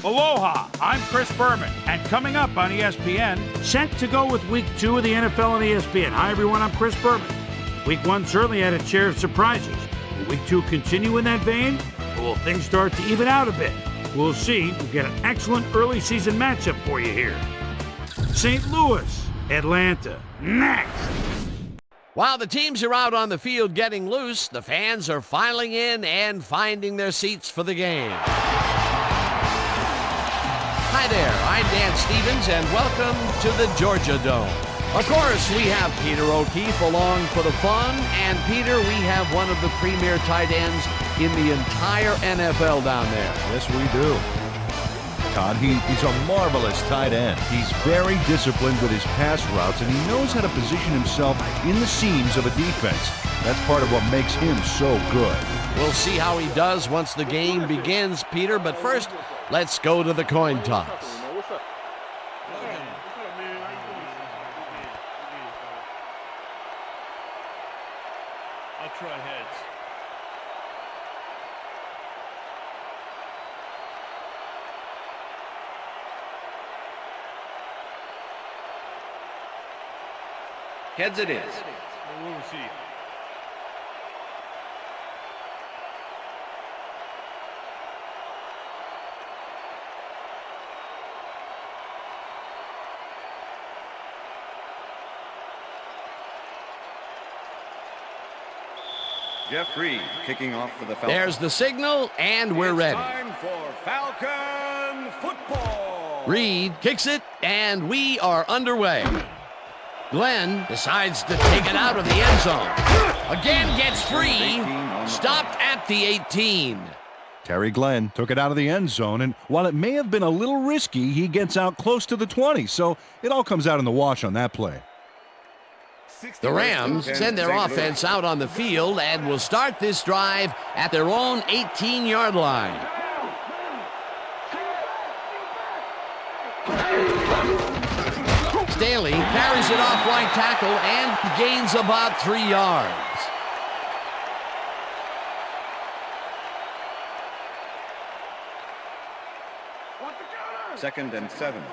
Aloha, I'm Chris Berman, and coming up on ESPN, set to go with Week 2 of the NFL on ESPN. Hi everyone, I'm Chris Berman. Week 1 certainly had its share of surprises. Will Week 2 continue in that vein, or will things start to even out a bit? We'll see. We've got an excellent early season matchup for you here. St. Louis, Atlanta, next. While the teams are out on the field getting loose, the fans are filing in and finding their seats for the game. Hi there, I'm Dan Stevens, and welcome to the Georgia Dome. Of course, we have Peter O'Keefe along for the fun, and Peter, we have one of the premier tight ends in the entire NFL down there. Yes, we do. Todd, he's a marvelous tight end. He's very disciplined with his pass routes, and he knows how to position himself in the seams of a defense. That's part of what makes him so good. We'll see how he does once the game begins, Peter, but first, let's go to the coin toss. I'll try heads. Heads it is. We'll see. Jeff Reed kicking off for the Falcons. There's the signal, and we're ready. Time for Falcon football. Reed kicks it, and we are underway. Glenn decides to take it out of the end zone. Again gets free. Stopped at the 18. Terry Glenn took it out of the end zone, and while it may have been a little risky, he gets out close to the 20, so it all comes out in the wash on that play. The Rams send their offense out on the field and will start this drive at their own 18-yard line. Staley carries it off right tackle and gains about 3 yards. Second and 7.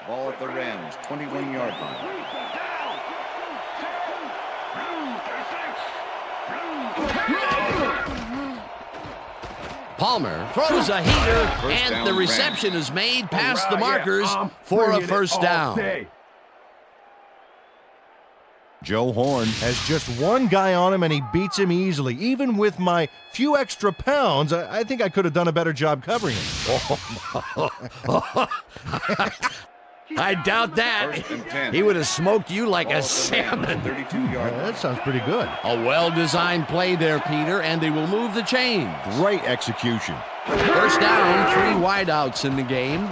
Ball at the Rams, 21-yard line. Palmer throws a heater, and the reception is made past the markers for a first down. Joe Horn has just one guy on him, and he beats him easily. Even with my few extra pounds, I think I could have done a better job covering him. I doubt that. He would have smoked you like a salmon. 32-yard. That sounds pretty good. A well-designed play there, Peter, and they will move the chains. Great execution. First down, 3 wideouts in the game.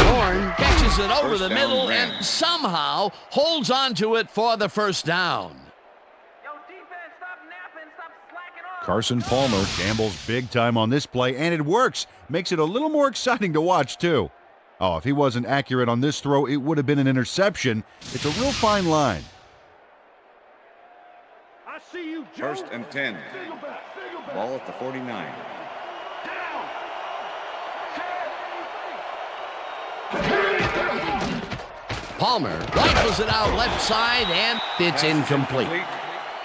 Horn catches it over the middle and somehow holds on to it for the first down. Carson Palmer gambles big time on this play, and it works. Makes it a little more exciting to watch, too. Oh, if he wasn't accurate on this throw, it would have been an interception. It's a real fine line. I see you, Joe. First and 10. Ball at the 49. Palmer rifles it out left side, and it's incomplete.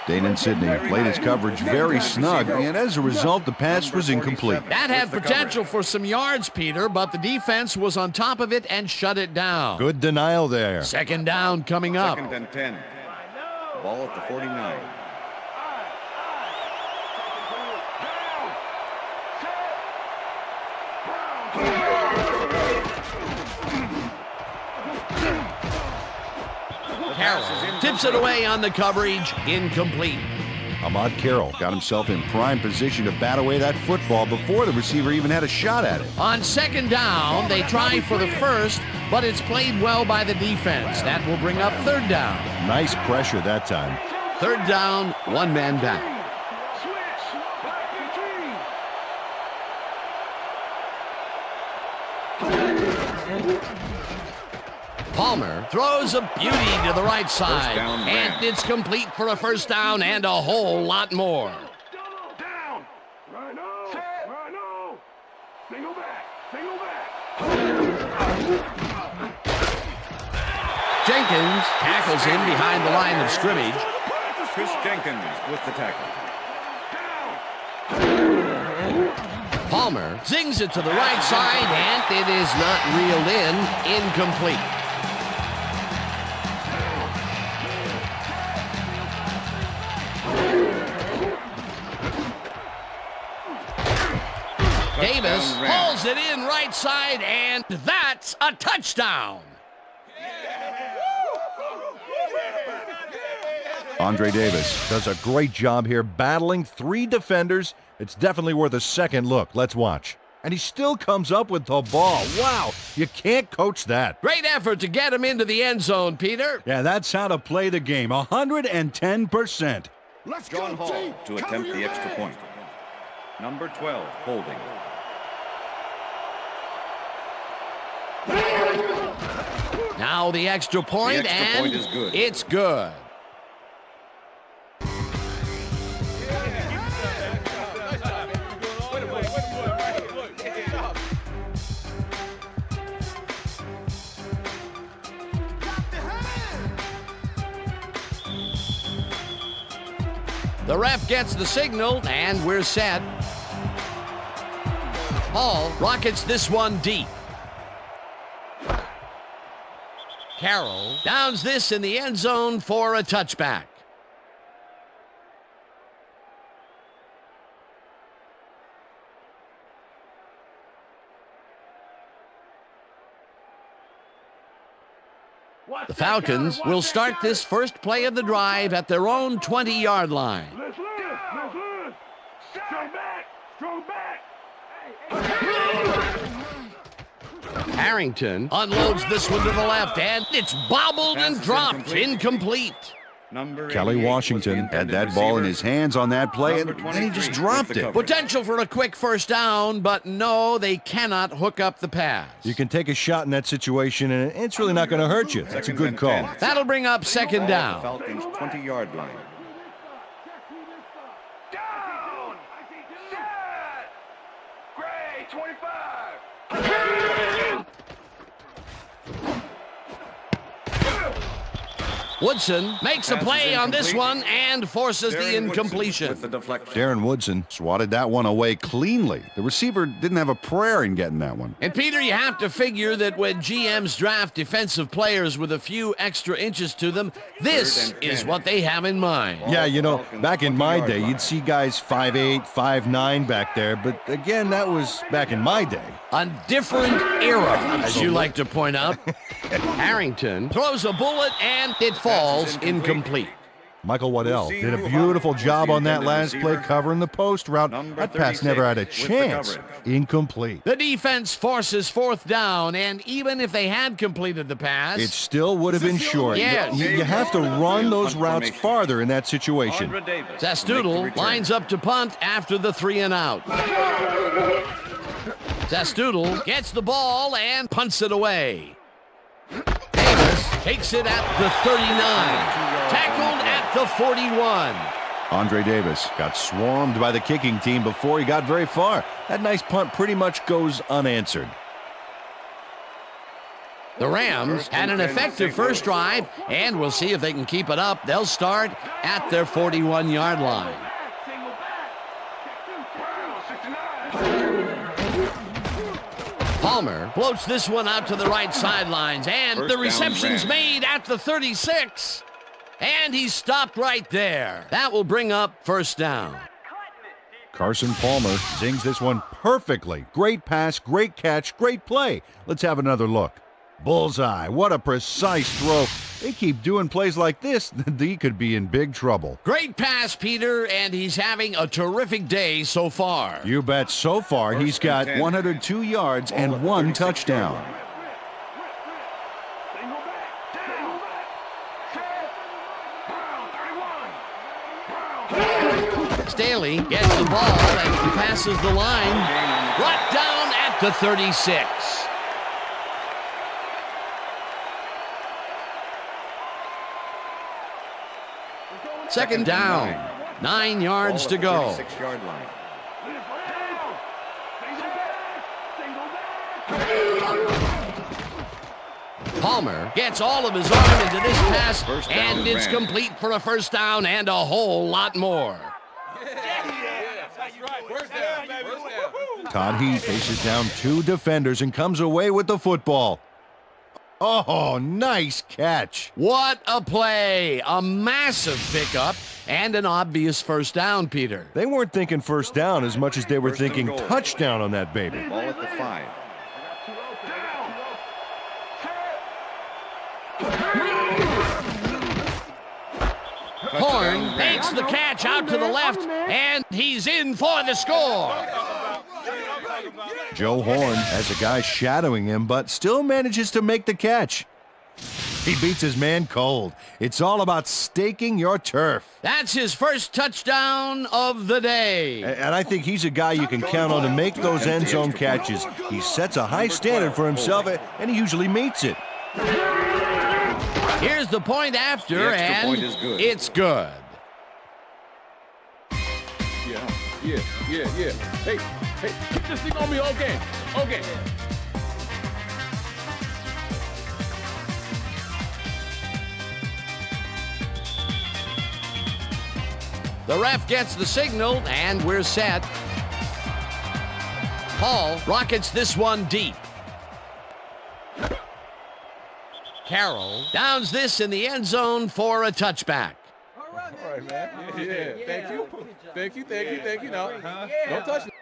Danon Sidney played his coverage very snug, and as a result, the pass was incomplete. That had potential for some yards, Peter, but the defense was on top of it and shut it down. Good denial there. Second down coming up. Second and 10. Ball at the 49. Carroll tips it away on the coverage, incomplete. Ahmad Carroll got himself in prime position to bat away that football before the receiver even had a shot at it. On second down, they try for the first, but it's played well by the defense. That will bring up third down. Nice pressure that time. Third down, 1 man down. Palmer throws a beauty to the right side, and it's complete for a first down and a whole lot more. Single back. Single back. Jenkins tackles him behind the line of scrimmage. Chris Jenkins with the tackle. Palmer zings it to the right side, and it is not reeled in. Incomplete. Davis hauls it in right side, and that's a touchdown. Andre Davis does a great job here battling 3 defenders. It's definitely worth a second look. Let's watch. And he still comes up with the ball. Wow, you can't coach that. Great effort to get him into the end zone, Peter. Yeah, that's how to play the game. 110%. Let's John Hall to attempt the extra point. Number 12, holding. Now the extra point, The extra and point is good. It's good. The ref gets the signal, and we're set. Hall rockets this one deep. Carroll downs this in the end zone for a touchback. The Falcons will start this first play of the drive at their own 20-yard line. Let's loose. Let's loose. Strong back. Strong back. Harrington unloads this one to the left, and it's bobbled and dropped. Incomplete. Number Kelly 88 Washington was the had that intended ball in receiver. his hands on that play, and Number then he just 23 dropped with the it. coverage. Potential for a quick first down, but no, they cannot hook up the pass. You can take a shot in that situation, and it's really not going to hurt you. That's a good call. That'll bring up second down. Falcons 20-yard line. Down. Set. Gray, 25. Woodson makes a Pass is play on this incomplete. one and forces the Darren Woodson incompletion. with the deflection. Darren Woodson swatted that one away cleanly. The receiver didn't have a prayer in getting that one. And Peter, you have to figure that when GMs draft defensive players with a few extra inches to them, this Third and is 10. what they have in mind. Yeah, you know, Falcons back in my 20-yard day, line. you'd see guys 5'8", 5'9" back there, but again, that was back in my day. A different era, as you like to point out. Harrington throws a bullet, and it falls incomplete. Michael Waddell We'll see did a who beautiful was job the on that intended last play receiver. covering the post route. Number That pass never had a 36 with the chance. coverage. Incomplete. The defense forces fourth down, and even if they had completed the pass, It still would have been short. Yes. You have to run those Punt routes formation. farther in that situation. Andre Davis make the Zastoodle return. lines up to punt after the 3 and out. Zastoodle gets the ball and punts it away. Davis takes it at the 39. Tackled at the 41. Andre Davis got swarmed by the kicking team before he got very far. That nice punt pretty much goes unanswered. The Rams had an effective first drive, and we'll see if they can keep it up. They'll start at their 41-yard line. Single back. Check 2. Pearl, 69. Palmer floats this one out to the right sidelines, and First the down, reception's Rams. made at the 36. And he's stopped right there. That will bring up first down. Carson Palmer zings this one perfectly. Great pass, great catch, great play. Let's have another look. Bullseye. What a precise throw. They keep doing plays like this, he could be in big trouble. Great pass, Peter, and he's having a terrific day so far. You bet. So far, First he's and got 10. 102 yards Ball at and 1 36-yard touchdown. line. Single back. Single back. Set. Pearl, 31. Staley gets the ball and he passes the line. Brought down at the 36. Second down. 9 yards Ball to at the go. 36-yard line. Palmer gets all of his arm into this pass, First down and and it's ran. complete for a first down and a whole lot more. Todd Heath faces down 2 defenders and comes away with the football. Oh, nice catch. What a play! A massive pickup and an obvious first down, Peter. They weren't thinking first down as much as they were First and thinking goal. touchdown on that baby. Ball at the 5. Horn makes the catch out to the left, and he's in for the score. Joe Horn has a guy shadowing him, but still manages to make the catch. He beats his man cold. It's all about staking your turf. That's his first touchdown of the day. And I think he's a guy you can count on to make those end zone catches. He sets a high standard for himself, and he usually meets it. Here's the point after, The extra and point is good. it's good. Yeah. Hey, keep this thing on me all game. Okay. The ref gets the signal, and we're set. Hall rockets this one deep. Carroll downs this in the end zone for a touchback. All right, man. Yeah. Thank you. No, don't touch it.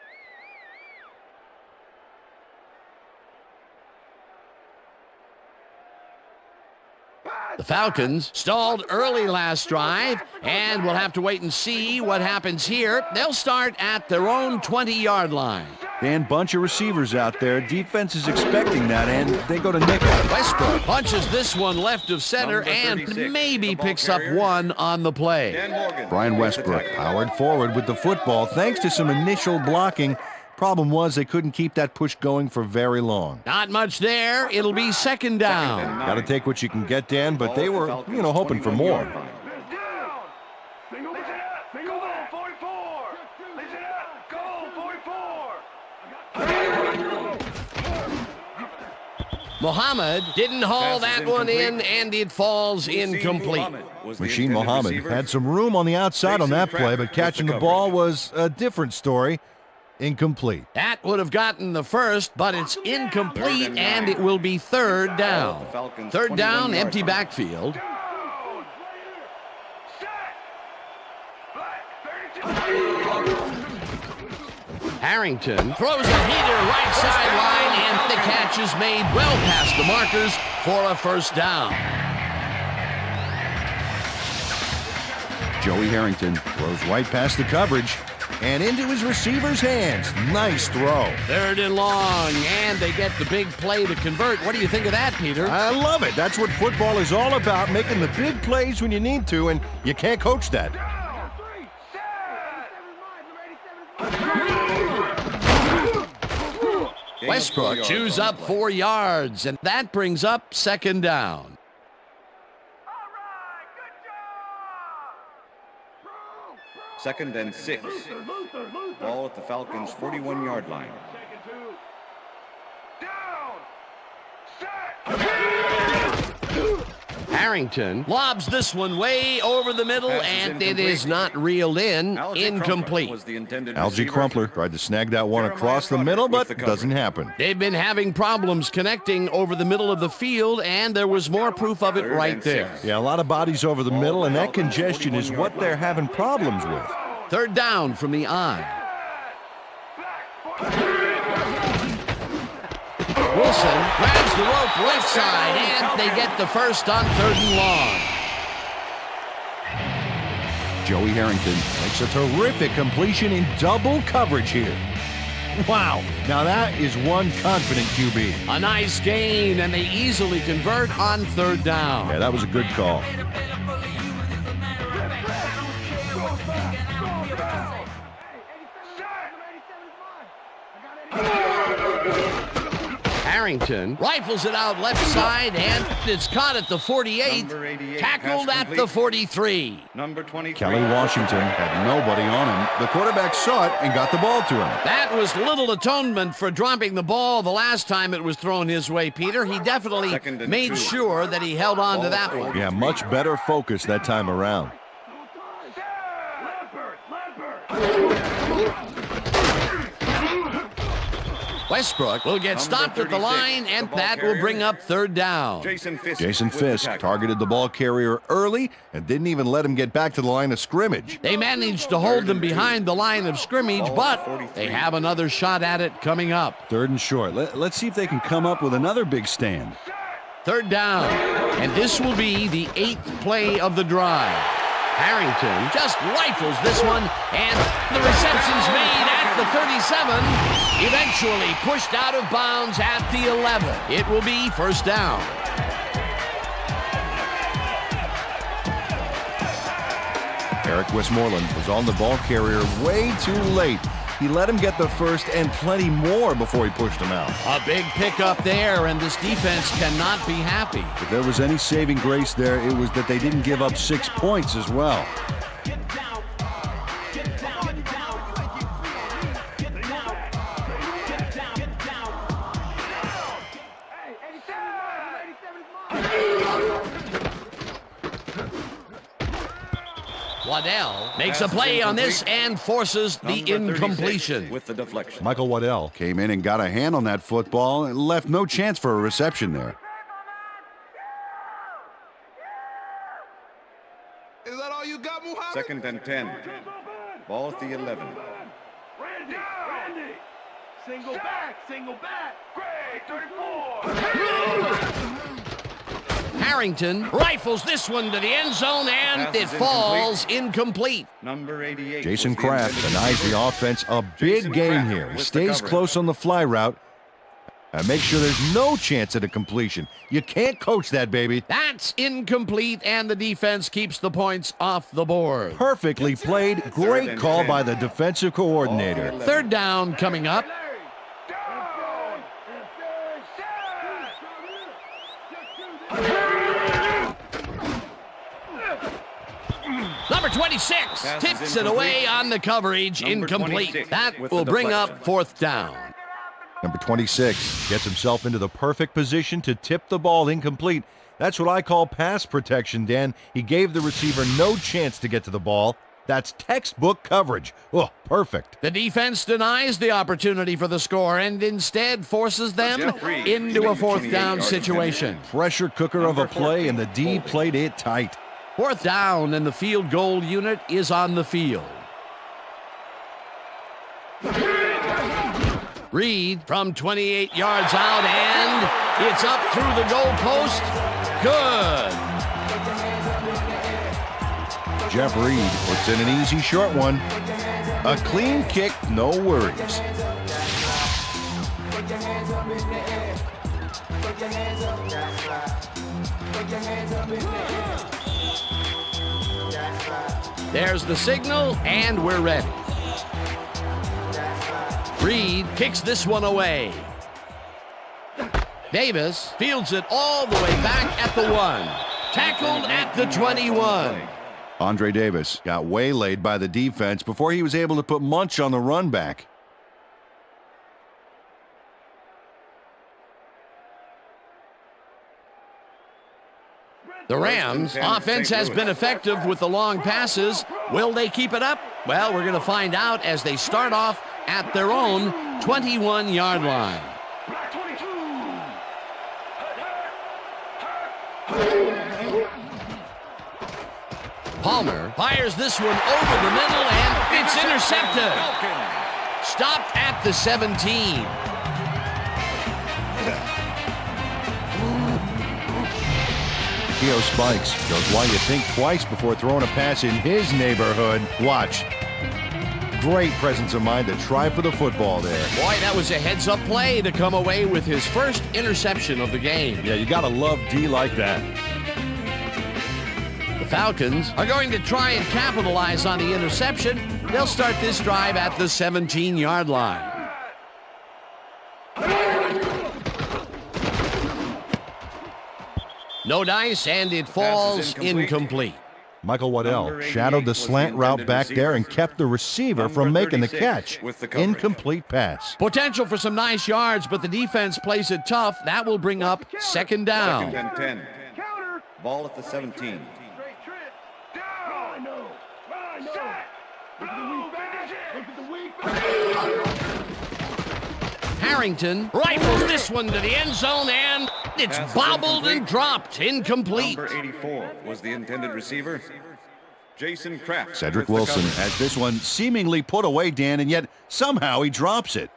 The Falcons stalled early last drive, and we'll have to wait and see what happens here. They'll start at their own 20-yard line. Dan, bunch of receivers out there. Defense is expecting that, and they go to nickel. Westbrook punches this one left of center Number and 36, maybe the ball picks up carrier. one on the play. Dan Morgan. Brian Westbrook powered forward with the football thanks to some initial blocking. Problem was they couldn't keep that push going for very long. Not much there. It'll be second down. Got to take what you can get, Dan, but they were, hoping for more. Down. Single back. Single back. 44. Listen up. Goal 44. Muhammad didn't haul Pass is that one in, incomplete. and it falls incomplete. Machine Muhammad had some room on the outside on that play, but catching the ball was a different story. Incomplete. That would have gotten the first, but it's incomplete, and it will be third down. Third down, empty backfield. Harrington throws a heater right sideline, and the catch is made well past the markers for a first down. Joey Harrington throws right past the coverage and into his receiver's hands. Nice throw. Third and long, and they get the big play to convert. What do you think of that, Peter? I love it. That's what football is all about, making the big plays when you need to, and you can't coach that. Westbrook chews up 4 yards, and that brings up second down. Second and 6. Ball at the Falcons' 41-yard line. Harrington lobs this one way over the middle, Pass is and it incomplete. is not reeled in. Algie Incomplete. Crumpler was the intended Algie receiver. Crumpler tried to snag that one across the middle, but it doesn't happen. They've been having problems connecting over the middle of the field, and there was more proof of it Third right and there. 6. Yeah, a lot of bodies over the middle, and that congestion is what they're having problems with. Third down from the I. Wilson grabs the rope left side, and they get the first on third and long. Joey Harrington makes a terrific completion in double coverage here. Wow, now that is one confident QB. A nice gain, and they easily convert on third down. Yeah, that was a good call. Harrington rifles it out left side, and it's caught at the 48, Number 88, tackled pass at the complete. 43. Number 23. Kelly Washington had nobody on him. The quarterback saw it and got the ball to him. That was little atonement for dropping the ball the last time it was thrown his way, Peter. He definitely Second and made 2. sure that he held on to Ball that forward. one. Yeah, much better focus that time around. Westbrook will get Number stopped at the 36, line, and the ball that will carrier. bring up third down. Jason Fisk. Jason with the Fisk tackle. targeted the ball carrier early and didn't even let him get back to the line of scrimmage. They managed to hold them behind the line of scrimmage, Ball but 43. they have another shot at it coming up. Third and short. Let's see if they can come up with another big stand. Third down, and this will be the 8th play of the drive. Harrington just rifles this one, and the reception's made at the 37, eventually pushed out of bounds at the 11. It will be first down. Eric Westmoreland was on the ball carrier way too late. He let him get the first and plenty more before he pushed him out. A big pickup there, and this defense cannot be happy. If there was any saving grace there, it was that they didn't give up 6 points as well. Waddell makes a play on this and forces the Number 36 incompletion. with the deflection. Michael Waddell came in and got a hand on that football and left no chance for a reception there. Is that all you got, Muhammad? Second and 10. Ball at the 11. Randy. Single back. Gray, 34. Harrington rifles this one to the end zone, and Pass it is falls incomplete. Number 88. Jason was the Kraft intended denies the receiver. offense a big Jason game Kraft here. He with the stays coverage. close on the fly route and makes sure there's no chance at a completion. You can't coach that, baby. That's incomplete, and the defense keeps the points off the board. Perfectly played. Great and call 10. by the defensive coordinator. Ball 11. Third down coming up. Number 26 Pass is tips it away incomplete. on the coverage. Number Incomplete. 26 That with will the bring deflection. up fourth down. Number 26 gets himself into the perfect position to tip the ball incomplete. That's what I call pass protection, Dan. He gave the receiver no chance to get to the ball. That's textbook coverage. Oh, perfect. The defense denies the opportunity for the score and instead forces them Jeff Reed, into a fourth 28 down yards situation. Pressure cooker of a Number play, and the 14, D holding. played it tight. Fourth down, and the field goal unit is on the field. Reed from 28 yards out, and it's up through the goal post. Good. Jeff Reed puts in an easy short one. A clean kick, no worries. There's the signal, and we're ready. Reed kicks this one away. Davis fields it all the way back at the 1. Tackled at the 21. Andre Davis got waylaid by the defense before he was able to put Munch on the run back. The Rams' offense has been effective with the long passes. Will they keep it up? Well, we're going to find out as they start off at their own 21-yard line. Black 22. Palmer fires this one over the middle, and it's intercepted. Stopped at the 17. Keo Spikes shows why you think twice before throwing a pass in his neighborhood. Watch. Great presence of mind to try for the football there. Boy, that was a heads-up play to come away with his first interception of the game. Yeah, you gotta love D like that. The Falcons are going to try and capitalize on the interception. They'll start this drive at the 17-yard line. No dice, and it falls incomplete. Michael Waddell Number 88 shadowed the was the slant route intended back there and receiver. kept the receiver Number from making the 36 catch. with the coverage. Incomplete pass. Potential for some nice yards, but the defense plays it tough. That will bring up second down. Second and 10. Counter. Ball at the 17. Straight trip. Down. I know. Set. Look at the weak back. Harrington rifles this one to the end zone, and it's Pass is bobbled incomplete. and dropped. Incomplete. Number 84 was the intended receiver. Jason Kraft. Cedric with the Wilson coverage. has this one seemingly put away, Dan, and yet somehow he drops it.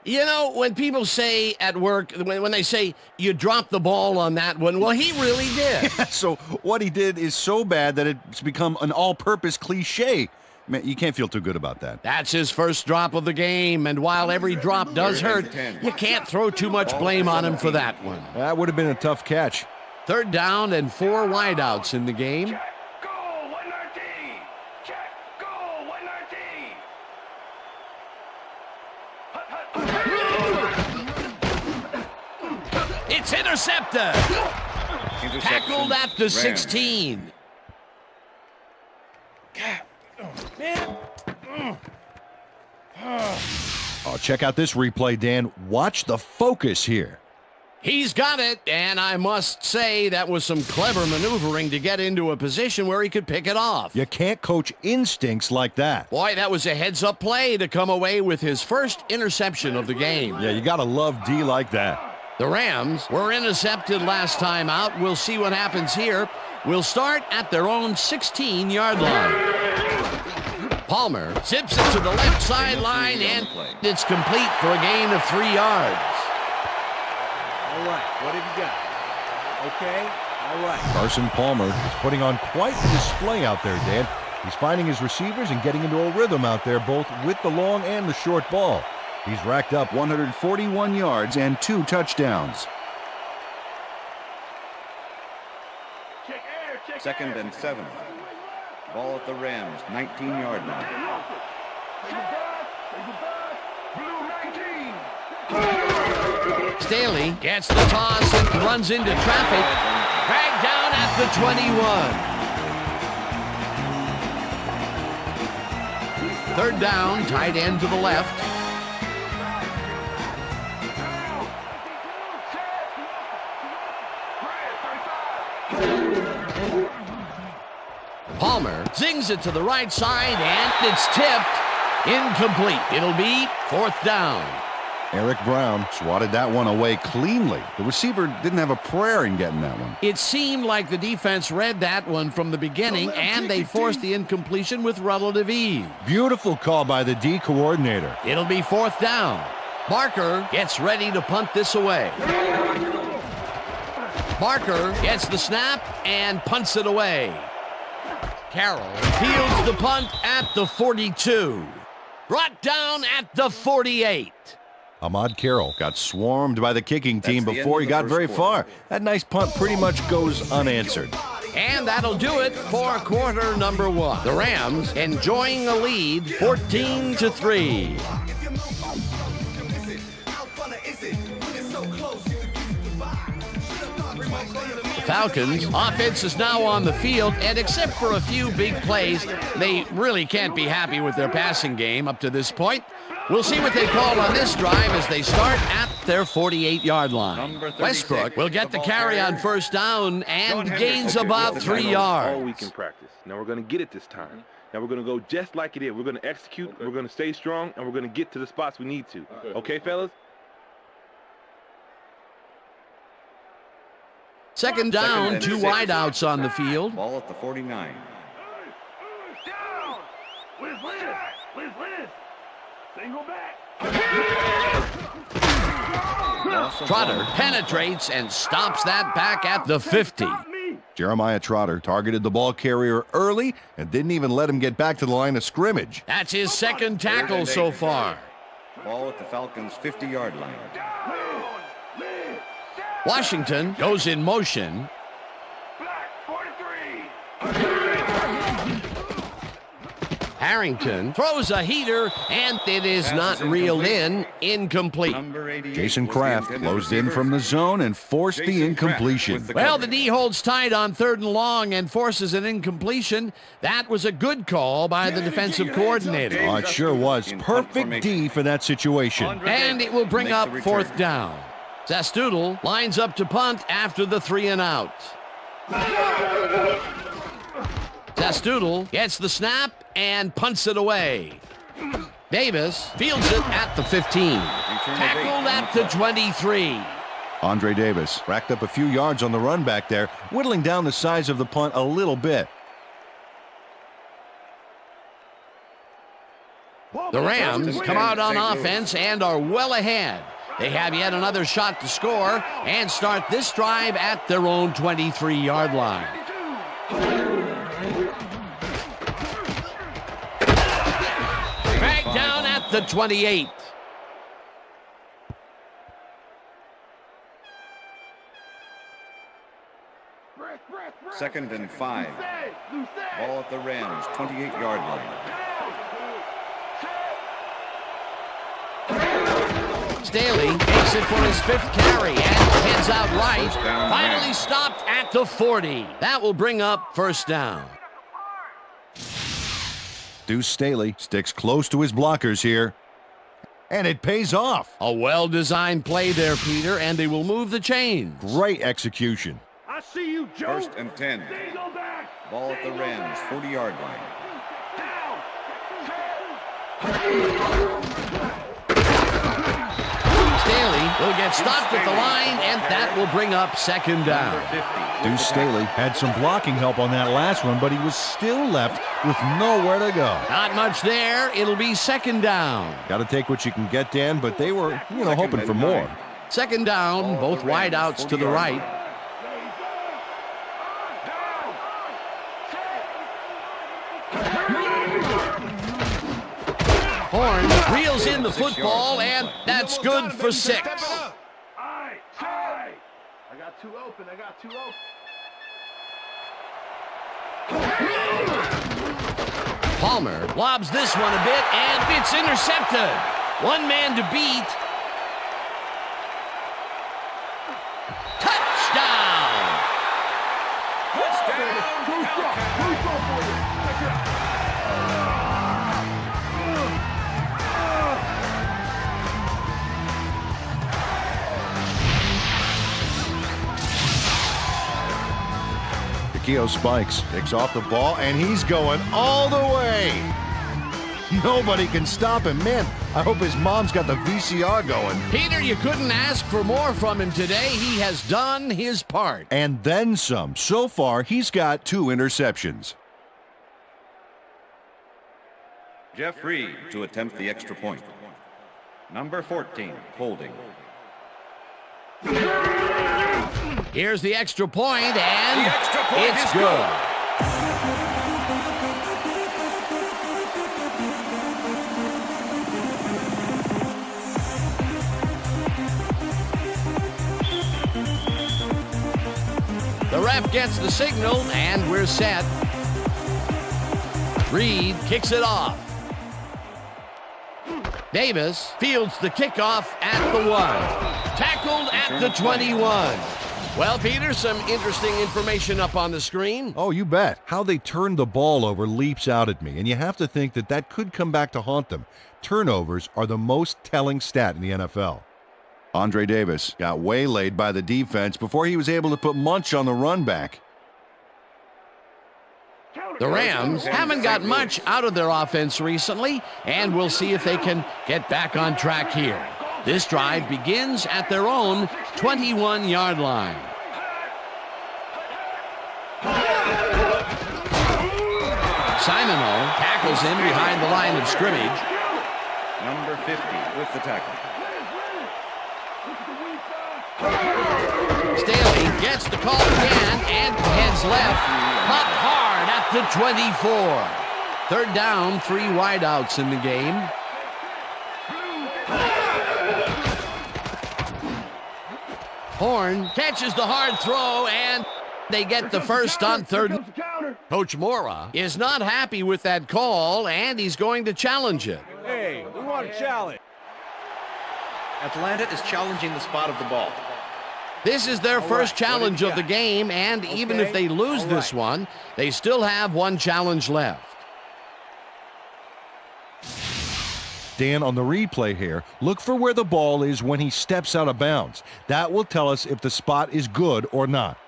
You know, when people say at work, when they say you dropped the ball on that one, well, he really did. So what he did is so bad that it's become an all-purpose cliche. Man, you can't feel too good about that. That's his first drop of the game, and while every drop does hurt, you can't throw too much blame on him for that one. That would have been a tough catch. Third down and 4 wideouts in the game. Check. Goal. 119. Check. Goal. 119. It's intercepted. Interception. Tackled at the Rams. 16. Oh, check out this replay, Dan. Watch the focus here. He's got it, and I must say that was some clever maneuvering to get into a position where he could pick it off. You can't coach instincts like that. Boy, that was a heads-up play to come away with his first interception of the game. Yeah, you got to love D like that. The Rams were intercepted last time out. We'll see what happens here. We'll start at their own 16-yard line. Palmer zips it to the left sideline, and it's complete for a gain of 3 yards. All right, what have you got? Okay, all right. Carson Palmer is putting on quite the display out there, Dan. He's finding his receivers and getting into a rhythm out there, both with the long and the short ball. He's racked up 141 yards and 2 touchdowns. Check air. Check Second air. and 7. Ball at the Rams, 19-yard line. Blue 19. Staley gets the toss and runs into traffic. Dragged down at the 21. Third down, tight end to the left. Palmer zings it to the right side, and it's tipped. Incomplete. It'll be 4th down. Eric Brown swatted that one away cleanly. The receiver didn't have a prayer in getting that one. It seemed like the defense read that one from the beginning, and they forced the incompletion with relative ease. Beautiful call by the D coordinator. It'll be 4th down. Barker gets ready to punt this away. Barker gets the snap and punts it away. Carroll fields the punt at the 42. Brought down at the 48. Ahmad Carroll got swarmed by the kicking team That's the before he end of got the very first quarter. far. That nice punt pretty much goes unanswered. And that'll do it for quarter number 1. The Rams enjoying a lead 14-3. Falcons offense is now on the field, and except for a few big plays, they really can't be happy with their passing game up to this point. We'll see what they call on this drive as they start at their 48-yard line. Number 36. Westbrook will get the carry on first down and gains about 3 all yards. week in practice. Now we're going to get it this time. Now we're going to go just like it is. We're going to execute, we're going to stay strong, and we're going to get to the spots we need to. Okay, fellas? Second down, and 2 6. wideouts on the field. Ball at the 49. Down. Liz. Single back. Loss of Trotter 1. penetrates and stops that back at the 50. Jeremiah Trotter targeted the ball carrier early and didn't even let him get back to the line of scrimmage. That's his second tackle so far. Ball at the Falcons' 50-yard line. Washington goes in motion. Black 43. Harrington throws a heater, and it is not reeled in. Incomplete. Number 88 Jason was the Kraft intended closed in receiver. from the zone and forced the Jason Kraft incompletion. with the Well, coverage. the D holds tight on 3rd and long and forces an incompletion. That was a good call by the defensive coordinator. Oh, it sure was. Perfect D for that situation. And it will bring Makes up the return. 4th down. Zastoodle lines up to punt after the 3 and out. Zastoodle gets the snap and punts it away. Davis fields it at the 15. Tackled at the 23. Andre Davis racked up a few yards on the run back there, whittling down the size of the punt a little bit. The Rams come out on offense and are well ahead. They have yet another shot to score and start this drive at their own 23-yard line. Back down at the 28. Second and 5. Ball at the Rams, 28-yard line. Staley takes it for his 5th carry and heads out right. First down, Finally Rams. stopped at the 40. That will bring up 1st down. Deuce Staley sticks close to his blockers here. And it pays off. A well-designed play there, Peter, and they will move the chains. Great execution. I see you, Joe. First and 10. Go back. Ball at the Rams, 40-yard line. Staley will get stopped at the line, and that will bring up 2nd down. Deuce Staley had some blocking help on that last one, but he was still left with nowhere to go. Not much there. It'll be 2nd down. Got to take what you can get, Dan, but they were, hoping for more. 2nd down, both wideouts to the right. Horn reels in the football, and that's good for 6. I got 2 open. Palmer lobs this one a bit, and it's intercepted. One man to beat. Touchdown! Keo Spikes picks off the ball, and he's going all the way. Nobody can stop him. Man, I hope his mom's got the VCR going. Peter, you couldn't ask for more from him today. He has done his part. And then some. So far, he's got 2 interceptions. Jeff Reed to attempt the extra point. Number 14, holding. Here's the extra point, and The extra point it's is good. The ref gets the signal, and we're set. Reed kicks it off. Davis fields the kickoff at the 1. Tackled at the 21. Well, Peter, some interesting information up on the screen. Oh, you bet. How they turned the ball over leaps out at me, and you have to think that that could come back to haunt them. Turnovers are the most telling stat in the NFL. Andre Davis got waylaid by the defense before he was able to put Munch on the run back. The Rams haven't got much out of their offense recently, and we'll see if they can get back on track here. This drive begins at their own 21-yard line. Simoneau tackles him behind the line of scrimmage. Number 50 with the tackle. Staley gets the call again and heads left. Popped hard at the 24. 3rd down, 3 wideouts in the game. Horn catches the hard throw, and they get the first on 3rd. Coach Mora is not happy with that call, and he's going to challenge it. Hey, we want a challenge. Atlanta is challenging the spot of the ball. This is their first challenge of the game, and even if they lose this one, they still have one challenge left. Dan, on the replay here, look for where the ball is when he steps out of bounds. That will tell us if the spot is good or not.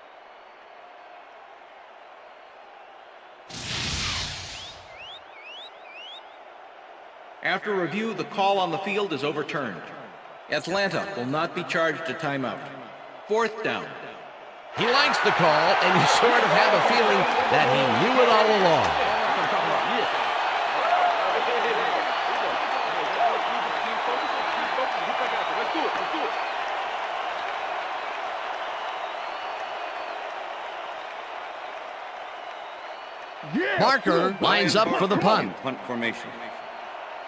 After review, the call on the field is overturned. Atlanta will not be charged a timeout. 4th down. He likes the call, and you sort of have a feeling that he knew it all along. Marker lines up for the punt. Punt formation.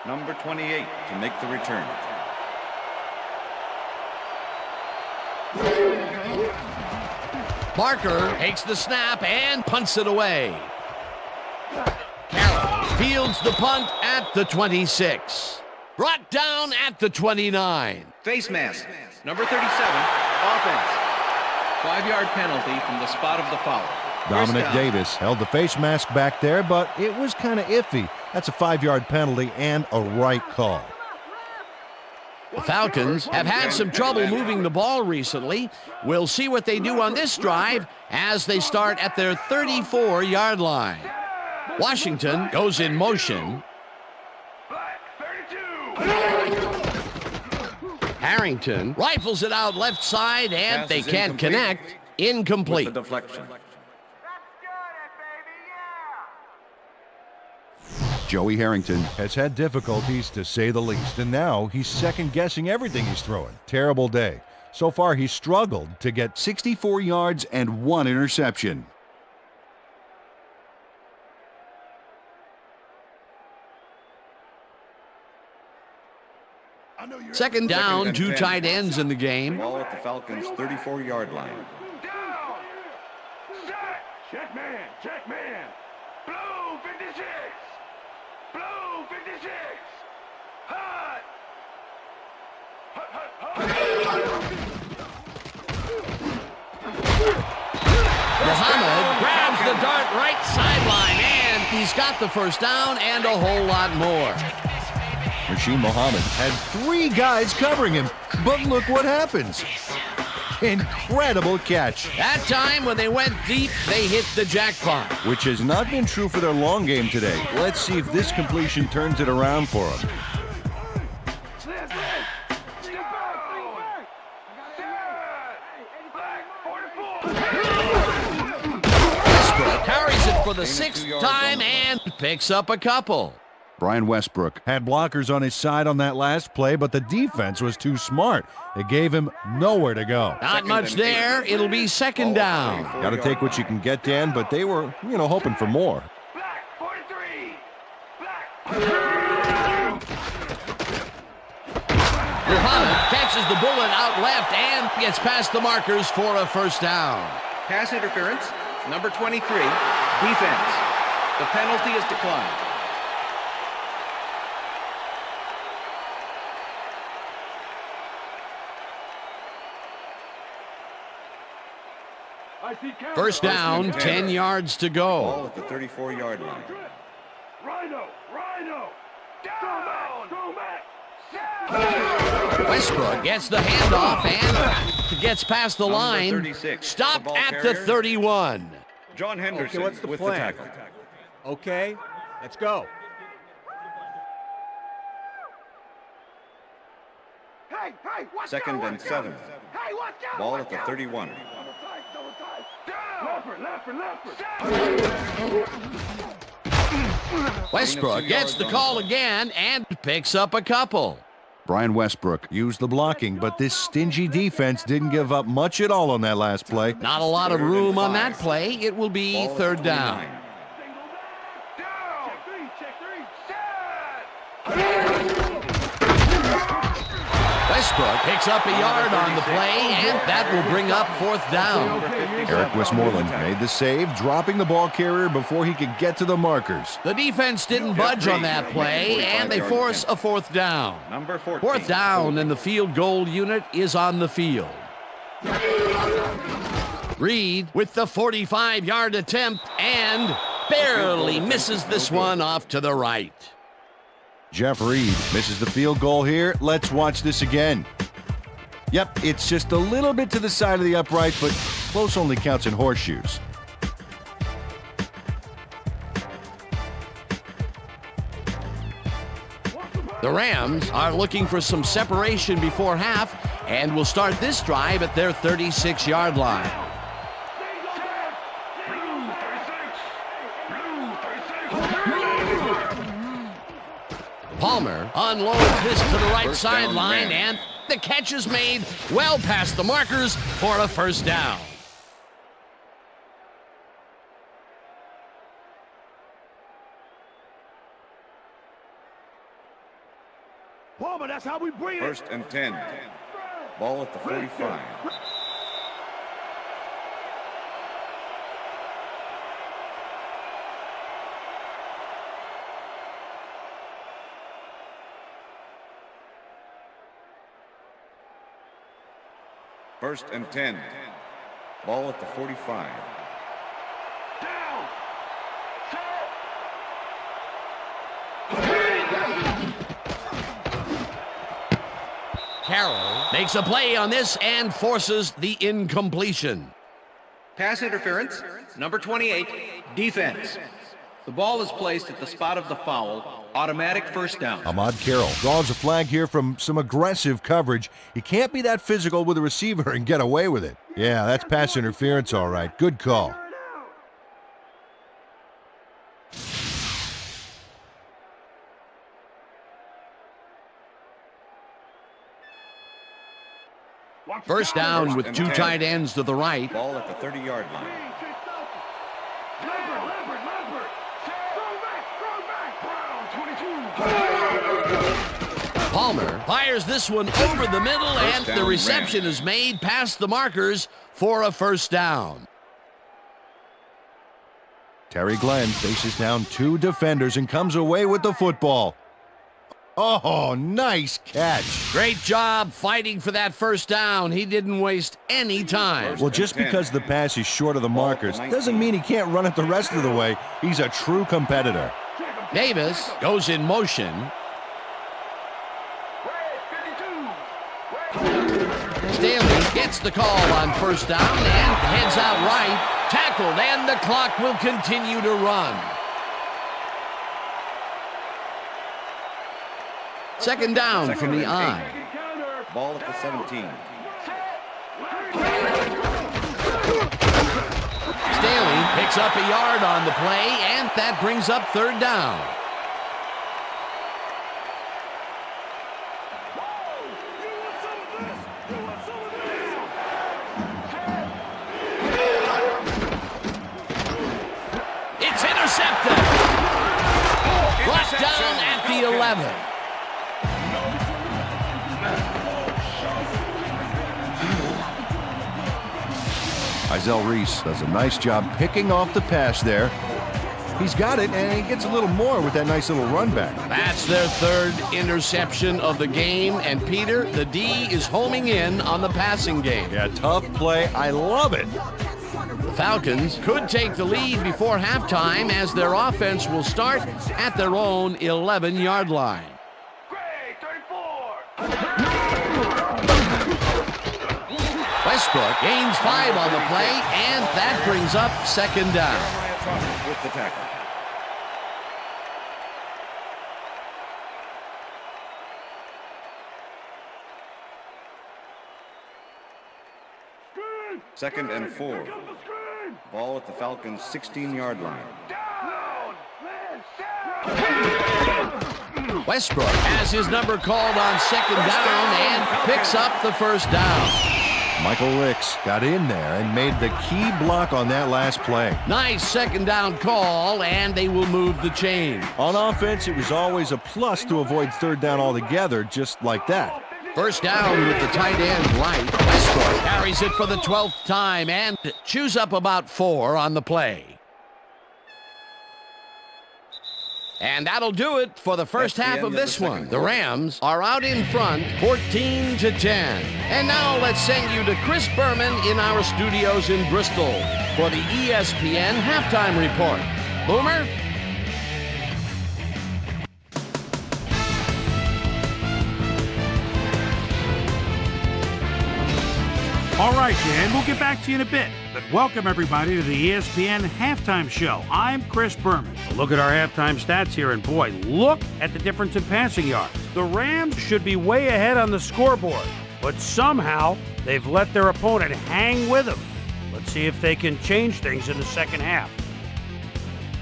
Number 28 to make the return. Marker takes the snap and punts it away. Carroll fields the punt at the 26. Brought down at the 29. Face mask. Number 37. Offense. 5-yard penalty from the spot of the foul. Dominic Davis held the face mask back there, but it was kind of iffy. That's a 5-yard penalty and a right call. The Falcons have had some trouble moving the ball recently. We'll see what they do on this drive as they start at their 34-yard line. Washington goes in motion. Harrington rifles it out left side, and they can't connect. Incomplete. With the deflection. Joey Harrington has had difficulties, to say the least, and now he's second-guessing everything he's throwing. Terrible day. So far, he's struggled to get 64 yards and 1 interception. Second down, 2 tight ends in the game. Ball at the Falcons' 34-yard line. Down! Set! Check man! Check man! Blue 56! Blue 56! Hot! Hot, hot, hot! Muhammad grabs the dart right sideline, and he's got the first down and a whole lot more. Rasheed Muhammad had 3 guys covering him, but look what happens. Incredible catch. That time when they went deep, they hit the jackpot. Which has not been true for their long game today. Let's see if this completion turns it around for them. Westbrook carries it for the 6th time and picks up a couple. Brian Westbrook had blockers on his side on that last play, but the defense was too smart. It gave him nowhere to go. Not much there. It'll be second down. Got to take what you can get, Dan, but they were, hoping for more. Black 43! Black! Muhammad catches the bullet out left and gets past the markers for a first down. Pass interference. Number 23. Defense. The penalty is declined. First down, 10 yards to Ball go. at the 34-yard line. Rhino! Rhino! Down! Go back! Westbrook gets the handoff and gets past the Number line. 36, Stopped the ball at the carrier. 31. John Henderson what's the with plan? the tackle. Okay, let's go. Hey! Hey! Watch Second out, and watch 7. out. Hey! Watch out! Ball watch at the out. 31. Westbrook gets the call again and picks up a couple. Brian Westbrook used the blocking, but this stingy defense didn't give up much at all on that last play. Not a lot of room on that play. It will be Ball at the third down. 29. Westbrook picks up a yard on the play, and that will bring up 4th down. Eric Westmoreland made the save, dropping the ball carrier before he could get to the markers. The defense didn't budge on that play, and they force a 4th down. Number 14. 4th down, and the field goal unit is on the field. Reed with the 45-yard attempt, and barely misses this one off to the right. Jeff Reed misses the field goal here. Let's watch this again. Yep, it's just a little bit to the side of the upright, but close only counts in horseshoes. The Rams are looking for some separation before half and will start this drive at their 36-yard line. Palmer unloads this to the right sideline, and the catch is made well past the markers for a 1st down. Palmer, that's how we bring it. 1st and 10. Ball at the 45. First and 10. Ball at the 45. Down. Carroll makes a play on this and forces the incompletion. Pass interference, number 28, defense. The ball is placed at the spot of the foul. Automatic 1st down. Ahmad Carroll draws a flag here from some aggressive coverage. You can't be that physical with a receiver and get away with it. Yeah, that's pass interference, all right. Good call. First down with 2 tight ends to the right. Ball at the 30-yard line. Palmer fires this one over the middle, and the reception is made past the markers for a 1st down. Terry Glenn faces down 2 defenders and comes away with the football. Oh, nice catch. Great job fighting for that 1st down. He didn't waste any time. Well, just because the pass is short of the markers doesn't mean he can't run it the rest of the way. He's a true competitor. Davis goes in motion. Stanley gets the call on 1st down and heads out right. Tackled, and the clock will continue to run. 2nd down from the eye. Ball at the 17. Stanley picks up a yard on the play, and that brings up 3rd down. It's intercepted. Brought down at the 11. Izell Reese does a nice job picking off the pass there. He's got it, and he gets a little more with that nice little run back. That's their 3rd interception of the game, and Peter, the D is homing in on the passing game. Yeah, tough play. I love it. The Falcons could take the lead before halftime, as their offense will start at their own 11-yard line. Westbrook gains 5 on the play, and that brings up 2nd down. With the tackle. Second and 4. Ball at the Falcons' 16-yard line. Westbrook has his number called on 2nd down and picks up the 1st down. Michael Ricks got in there and made the key block on that last play. Nice 2nd down call, and they will move the chain. On offense, it was always a plus to avoid 3rd down altogether, just like that. First down with the tight end right. Westbrook carries it for the 12th time and chews up about 4 on the play. And that'll do it for the first half of this one. The Rams are out in front, 14-10. And now let's send you to Chris Berman in our studios in Bristol for the ESPN Halftime Report. Boomer? All right, Dan, we'll get back to you in a bit. But welcome, everybody, to the ESPN Halftime Show. I'm Chris Berman. A look at our halftime stats here, and boy, look at the difference in passing yards. The Rams should be way ahead on the scoreboard, but somehow they've let their opponent hang with them. Let's see if they can change things in the second half.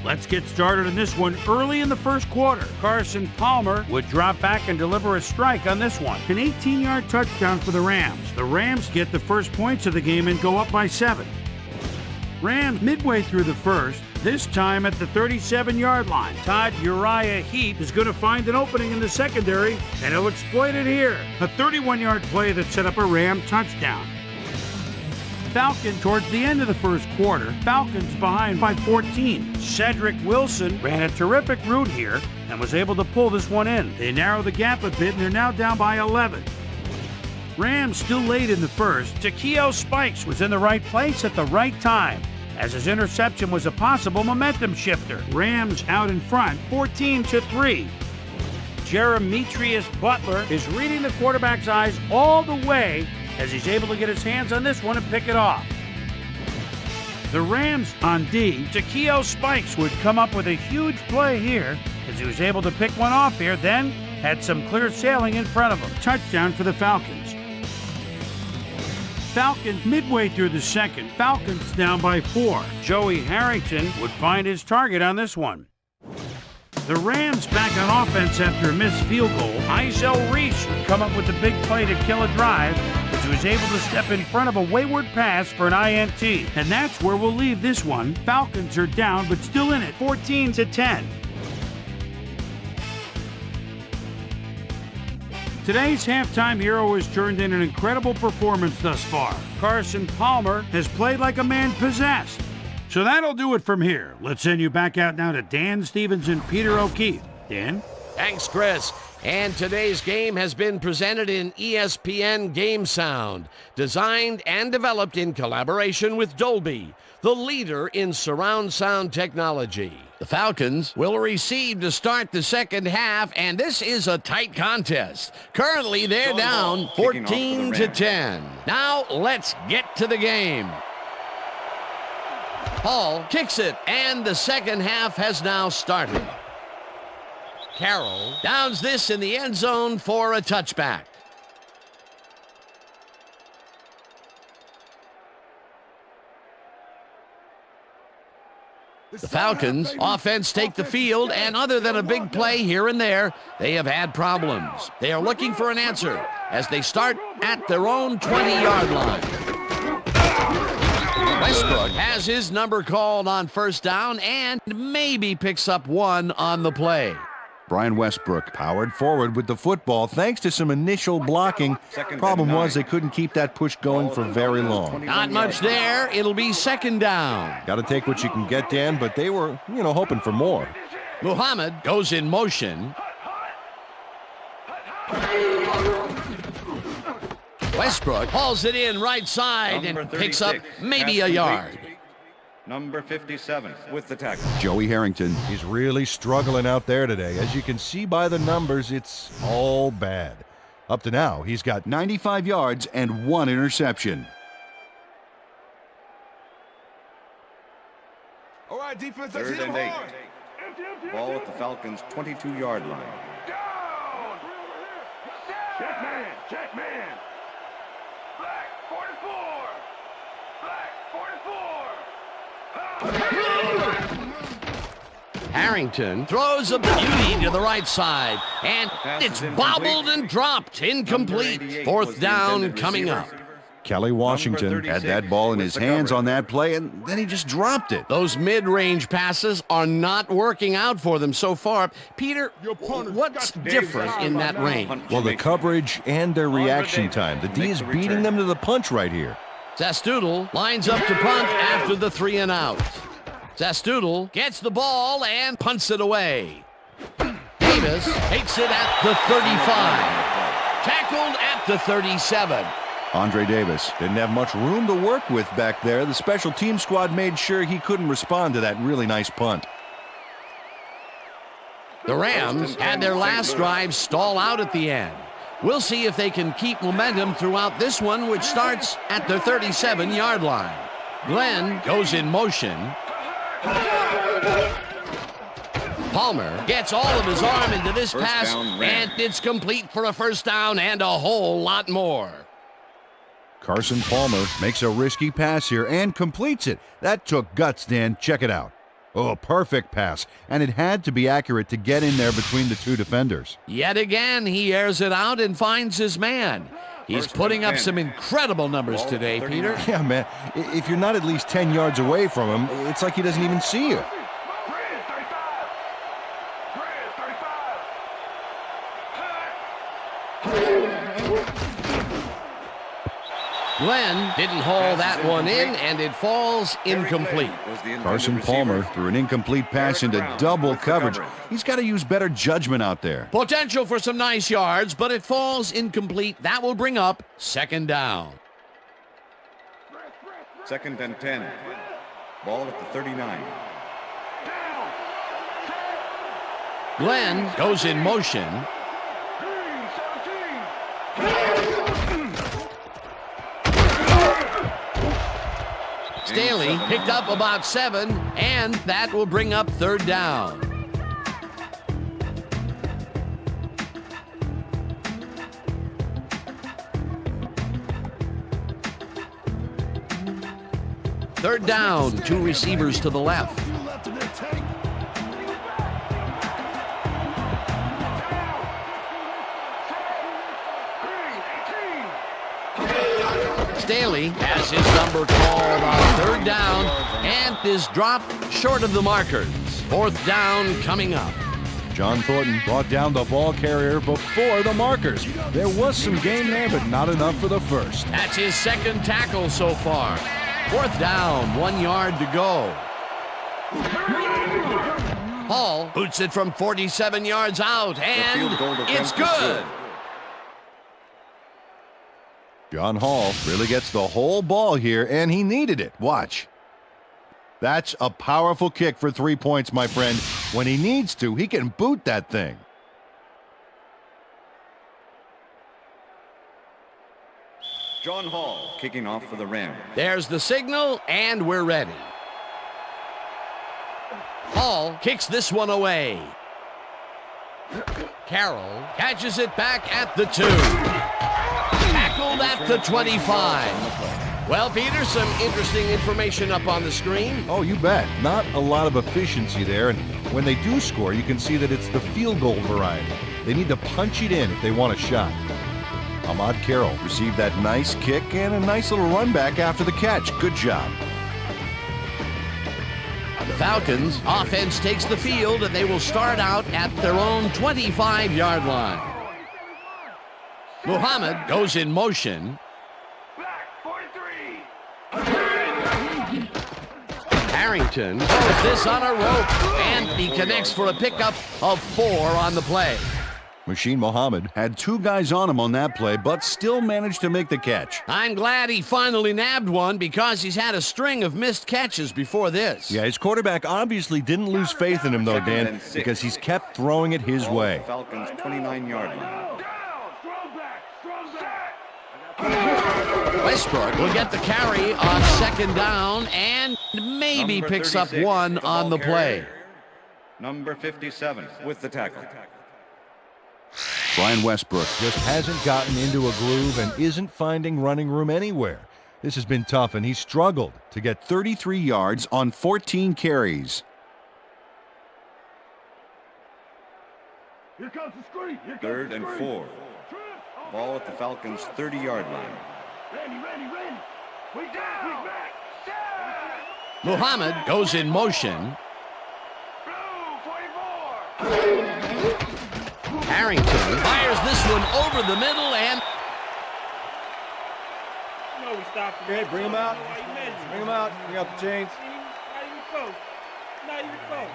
Let's get started in this one early in the first quarter. Carson Palmer would drop back and deliver a strike on this one. An 18-yard touchdown for the Rams. The Rams get the first points of the game and go up by 7. Rams midway through the first, this time at the 37-yard line. Todd Uriah Heep is going to find an opening in the secondary, and he'll exploit it here. A 31-yard play that set up a Ram touchdown. Falcon towards the end of the first quarter. Falcons behind by 14. Cedric Wilson ran a terrific route here and was able to pull this one in. They narrow the gap a bit and they're now down by 11. Rams still late in the first. Takeo Spikes was in the right place at the right time, as his interception was a possible momentum shifter. Rams out in front, 14-3. Jeremetrius Butler is reading the quarterback's eyes all the way as he's able to get his hands on this one and pick it off. The Rams on D. Takeo Spikes would come up with a huge play here as he was able to pick one off here, then had some clear sailing in front of him. Touchdown for the Falcons. Falcons midway through the second. Falcons down by 4. Joey Harrington would find his target on this one. The Rams back on offense after a missed field goal. Izell Reese would come up with the big play to kill a drive as he was able to step in front of a wayward pass for an INT. And that's where we'll leave this one. Falcons are down but still in it, 14-10. Today's halftime hero has turned in an incredible performance thus far. Carson Palmer has played like a man possessed. So that'll do it from here. Let's send you back out now to Dan Stevens and Peter O'Keefe. Dan? Thanks, Chris. And today's game has been presented in ESPN Game Sound, designed and developed in collaboration with Dolby, the leader in surround sound technology. The Falcons will receive to start the second half, and this is a tight contest. Currently, they're down 14-10. Now, let's get to the game. Hall kicks it, and the second half has now started. Carroll downs this in the end zone for a touchback. The Falcons offense take the field, and other than a big play here and there, they have had problems. They are looking for an answer as they start at their own 20-yard line. Westbrook has his number called on first down and maybe picks up 1 on the play. Brian Westbrook powered forward with the football thanks to some initial blocking. Problem was they couldn't keep that push going for very long. Not much there. It'll be second down. Got to take what you can get, Dan, but they were, hoping for more. Muhammad goes in motion. Westbrook hauls it in right side and picks up maybe a yard. Number 57 with the tackle. Joey Harrington is really struggling out there today. As you can see by the numbers, it's all bad. Up to now, he's got 95 yards and 1 interception. All right, defense, let's 3rd hit and him 8. hard. Ball at the Falcons' 22-yard line. Down. Check man, check man. Black 44. Black 44. Harrington throws a beauty to the right side, and it's bobbled and dropped. Incomplete. 4th down coming up. Kelly Washington had that ball in his hands on that play, and then he just dropped it. Those mid-range passes are not working out for them so far. Peter, what's different in that range? Well, the coverage and their reaction time. The D is beating them to the punch right here. Zastoodle lines up to punt after the 3 and out. Zastoodle gets the ball and punts it away. Davis takes it at the 35. Tackled at the 37. Andre Davis didn't have much room to work with back there. The special team squad made sure he couldn't respond to that really nice punt. The Rams had their last drive stall out at the end. We'll see if they can keep momentum throughout this one, which starts at their 37-yard line. Glenn goes in motion. Palmer gets all of his arm into this pass, and it's complete for a first down and a whole lot more. Carson Palmer makes a risky pass here and completes it. That took guts, Dan. Check it out. Oh, perfect pass. And it had to be accurate to get in there between the two defenders. Yet again, he airs it out and finds his man. He's putting up some incredible numbers today, Peter. Yeah, man. If you're not at least 10 yards away from him, it's like he doesn't even see you. Glenn didn't haul that one in, and it falls incomplete. Carson Palmer threw an incomplete pass into double coverage. He's got to use better judgment out there. Potential for some nice yards, but it falls incomplete. That will bring up second down. 2nd and 10. Ball at the 39. Glenn goes in motion. Staley picked up about 7, and that will bring up third down. Third down, 2 receivers to the left. Staley has his number called on third down and is dropped short of the markers. Fourth down coming up. John Thornton brought down the ball carrier before the markers. There was some gain there, but not enough for the first. That's his second tackle so far. Fourth down, 1 yard to go. Hall boots it from 47 yards out, and it's good. John Hall really gets the whole ball here, and he needed it. Watch. That's a powerful kick for 3 points, my friend. When he needs to, he can boot that thing. John Hall kicking off for the Rams. There's the signal, and we're ready. Hall kicks this one away. Carroll catches it back at the 2. Tackled at the 25. Well, Peter, some interesting information up on the screen. Oh, you bet. Not a lot of efficiency there, and when they do score, you can see that it's the field goal variety. They need to punch it in if they want a shot. Ahmad Carroll received that nice kick and a nice little run back after the catch. Good job. The Falcons offense takes the field, and they will start out at their own 25-yard line. Muhammad goes in motion. Harrington puts this on a rope, and he connects for a pickup of 4 on the play. Machine Muhammad had 2 guys on him on that play, but still managed to make the catch. I'm glad he finally nabbed one because he's had a string of missed catches before this. Yeah, his quarterback obviously didn't lose faith in him, though, Dan, because he's kept throwing it his way. Falcons 29-yard line. Westbrook will get the carry on second down and maybe picks up 1 on the play. Number 57 with the tackle. Brian Westbrook just hasn't gotten into a groove and isn't finding running room anywhere. This has been tough, and he's struggled to get 33 yards on 14 carries. Here comes the screen. 3rd and 4. Ball at the Falcons' 30-yard line. Randy. We down. We back. Set. Muhammad goes in motion. Blue 44. Harrington fires this one over the middle and No, we stopped. Okay, bring him out. Bring him out. Bring out the chains. Not even close. Not even close.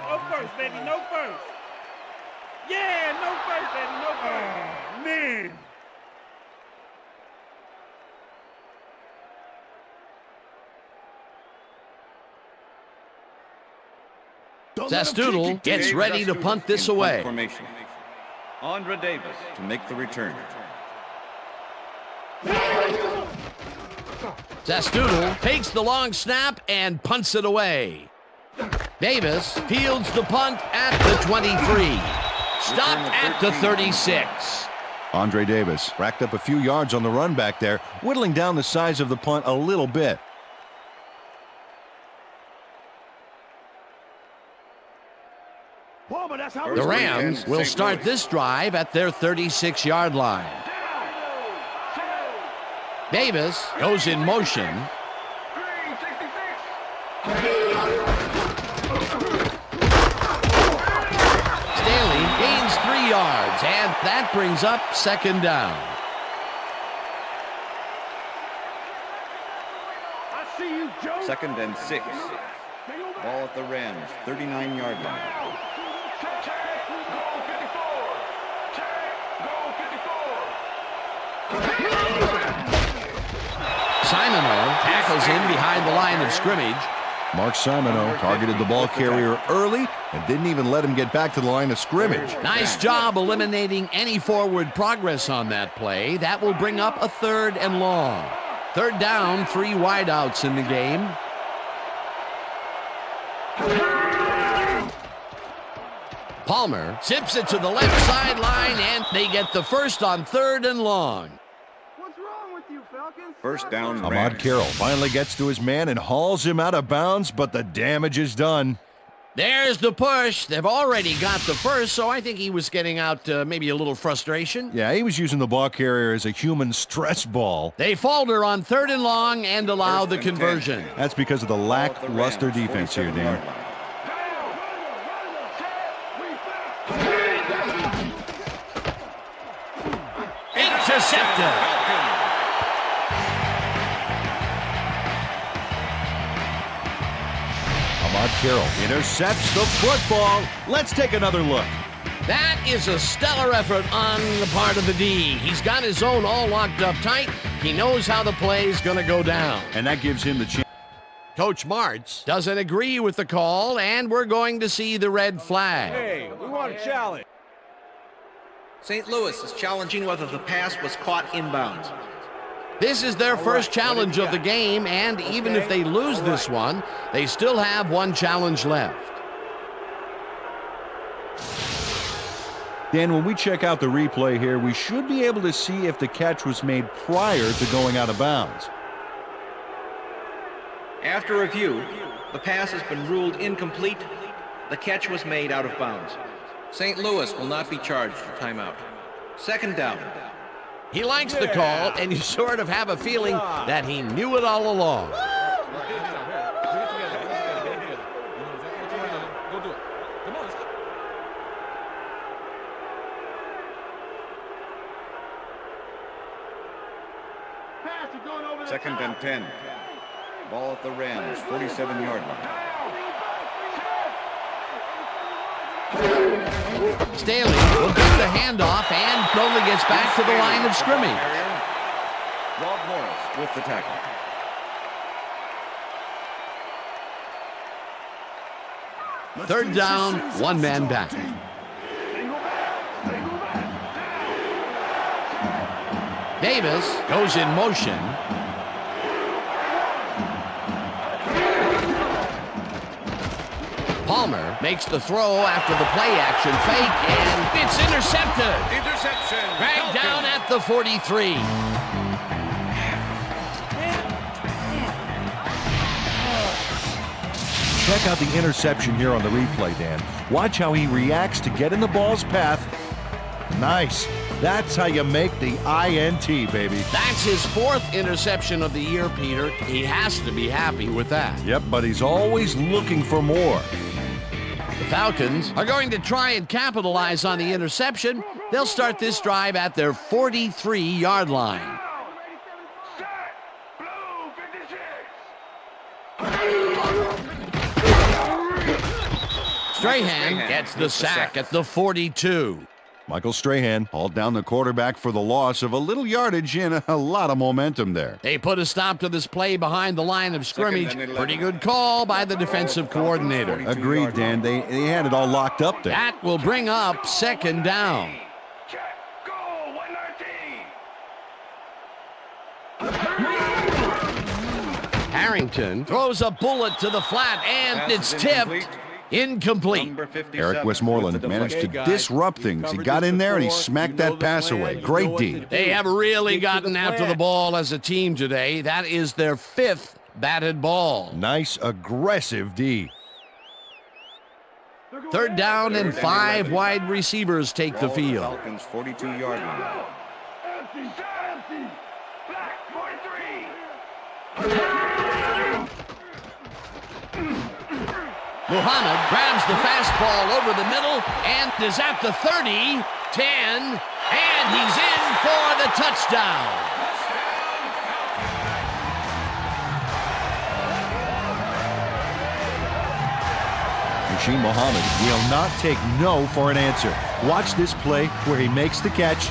No first, baby. No first. Yeah, no first, baby. No first. Man. Zastoodle gets ready to punt this away. Formation. Andre Davis to make the return. Zastoodle takes the long snap and punts it away. Davis fields the punt at the 23. Stopped at the 36. Andre Davis racked up a few yards on the run back there, whittling down the size of the punt a little bit. The Rams will start this drive at their 36-yard line. Davis goes in motion. Staley gains 3 yards, and that brings up second down. Second and 6. Ball at the Rams, 39-yard line. Simoneau tackles him behind the line of scrimmage. Mark Simoneau targeted the ball carrier early and didn't even let him get back to the line of scrimmage. Nice job eliminating any forward progress on that play. That will bring up a 3rd and long. 3rd down, 3 wideouts in the game. Palmer zips it to the left sideline, and they get the first on 3rd and long. What's wrong with you, Falcons? First down, Ahmad Rams. Carroll finally gets to his man and hauls him out of bounds, but the damage is done. There's the push. They've already got the first, so I think he was getting out maybe a little frustration. Yeah, he was using the ball carrier as a human stress ball. They falter on 3rd and long and allow the conversion. That's because of the lackluster defense here, Dan. Intercepted. Ahmad Carroll intercepts the football. Let's take another look. That is a stellar effort on the part of the D. He's got his zone all locked up tight. He knows how the play's going to go down. And that gives him the chance. Coach Martz doesn't agree with the call, and we're going to see the red flag. Hey, we want a challenge. St. Louis is challenging whether the pass was caught inbounds. This is their first challenge of the game, and even if they lose this one, they still have one challenge left. Dan, when we check out the replay here, we should be able to see if the catch was made prior to going out of bounds. After review, the pass has been ruled incomplete. The catch was made out of bounds. St. Louis will not be charged for timeout. Second down. He likes the call, and you sort of have a feeling that he knew it all along. Second and 10. Ball at the Rams, 47-yard line. Staley will get the handoff and only gets back to the line of scrimmage. Rob Morris with the tackle. Third down, one man back. Davis goes in motion. Palmer makes the throw after the play action fake, and it's intercepted. Interception. Dragged down at the 43. Check out the interception here on the replay, Dan. Watch how he reacts to get in the ball's path. Nice. That's how you make the INT, baby. That's his 4th interception of the year, Peter. He has to be happy with that. Yep, but he's always looking for more. The Falcons are going to try and capitalize on the interception. They'll start this drive at their 43-yard line. Strahan gets the sack at the 42. Michael Strahan hauled down the quarterback for the loss of a little yardage and a lot of momentum there. They put a stop to this play behind the line of scrimmage. Pretty good call by the defensive coordinator. Agreed, Dan. They had it all locked up there. That will bring up 2nd down. Harrington throws a bullet to the flat, and it's tipped. Incomplete. Eric Westmoreland managed to disrupt things. He got in there and he smacked that pass away. Great D. They have really gotten after the ball as a team today. That is their 5th batted ball. Nice, aggressive D. 3rd down and 5 wide receivers take the field. Falcons 42-yard line. Muhammad grabs the fastball over the middle and is at the 30, 10, and he's in for the touchdown. Rasheed Muhammad will not take no for an answer. Watch this play where he makes the catch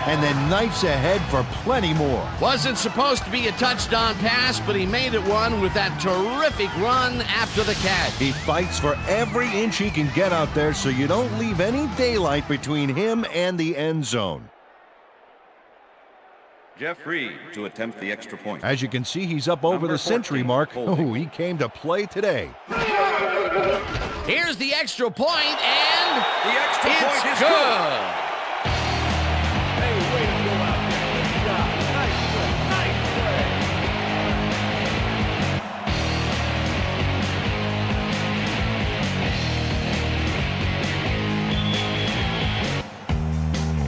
and then knifes ahead for plenty more. Wasn't supposed to be a touchdown pass, but he made it one with that terrific run after the catch. He fights for every inch he can get out there so you don't leave any daylight between him and the end zone. Jeff Reed to attempt the extra point. As you can see, he's up over the century mark. Oh, he came to play today. Here's the extra point, and The extra point is good.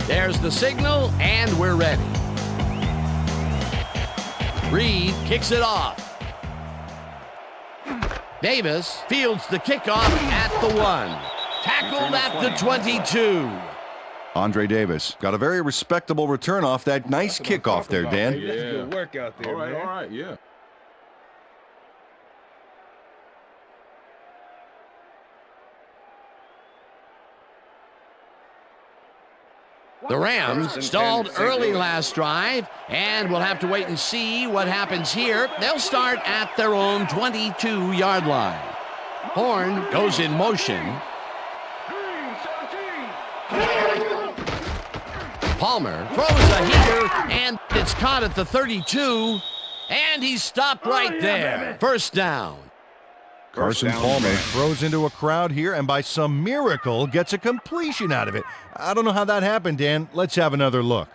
There's the signal, and we're ready. Reed kicks it off. Davis fields the kickoff at the 1. Tackled at the 22. Andre Davis got a very respectable return off that nice kickoff there, Dan. Yeah. Good work out there, man. All right, yeah. The Rams stalled early last drive, and we'll have to wait and see what happens here. They'll start at their own 22-yard line. Horn goes in motion. Palmer throws a heater, and it's caught at the 32, and he's stopped right there. 1st down. Carson Palmer throws into a crowd here and by some miracle gets a completion out of it. I don't know how that happened, Dan. Let's have another look.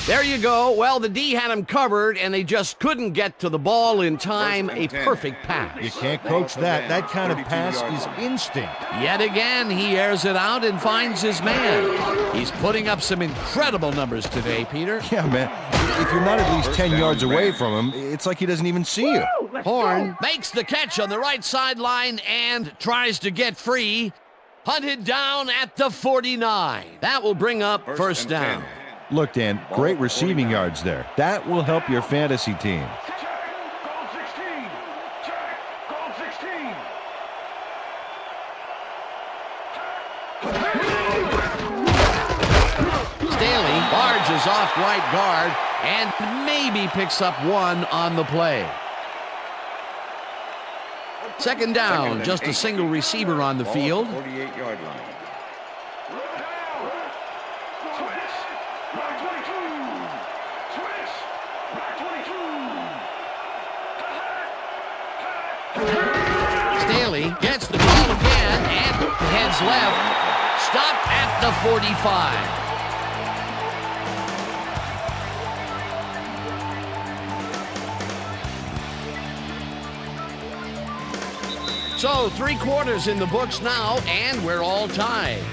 There you go. Well, the D had him covered, and they just couldn't get to the ball in time. A perfect pass. You can't coach that. That kind of pass is instinct. Yet again, he airs it out and finds his man. He's putting up some incredible numbers today, Peter. Yeah, man. If you're not at least 10 yards away from him, it's like he doesn't even see you. Horn makes the catch on the right sideline and tries to get free. Hunted down at the 49. That will bring up 1st down. Look, Dan, great receiving yards there. That will help your fantasy team. Staley barges off right guard and maybe picks up 1 on the play. 2nd down, just a single receiver on the field. 48-yard line. Staley gets the ball again and heads left. Stopped at the 45. So 3 quarters in the books now, and we're all tied.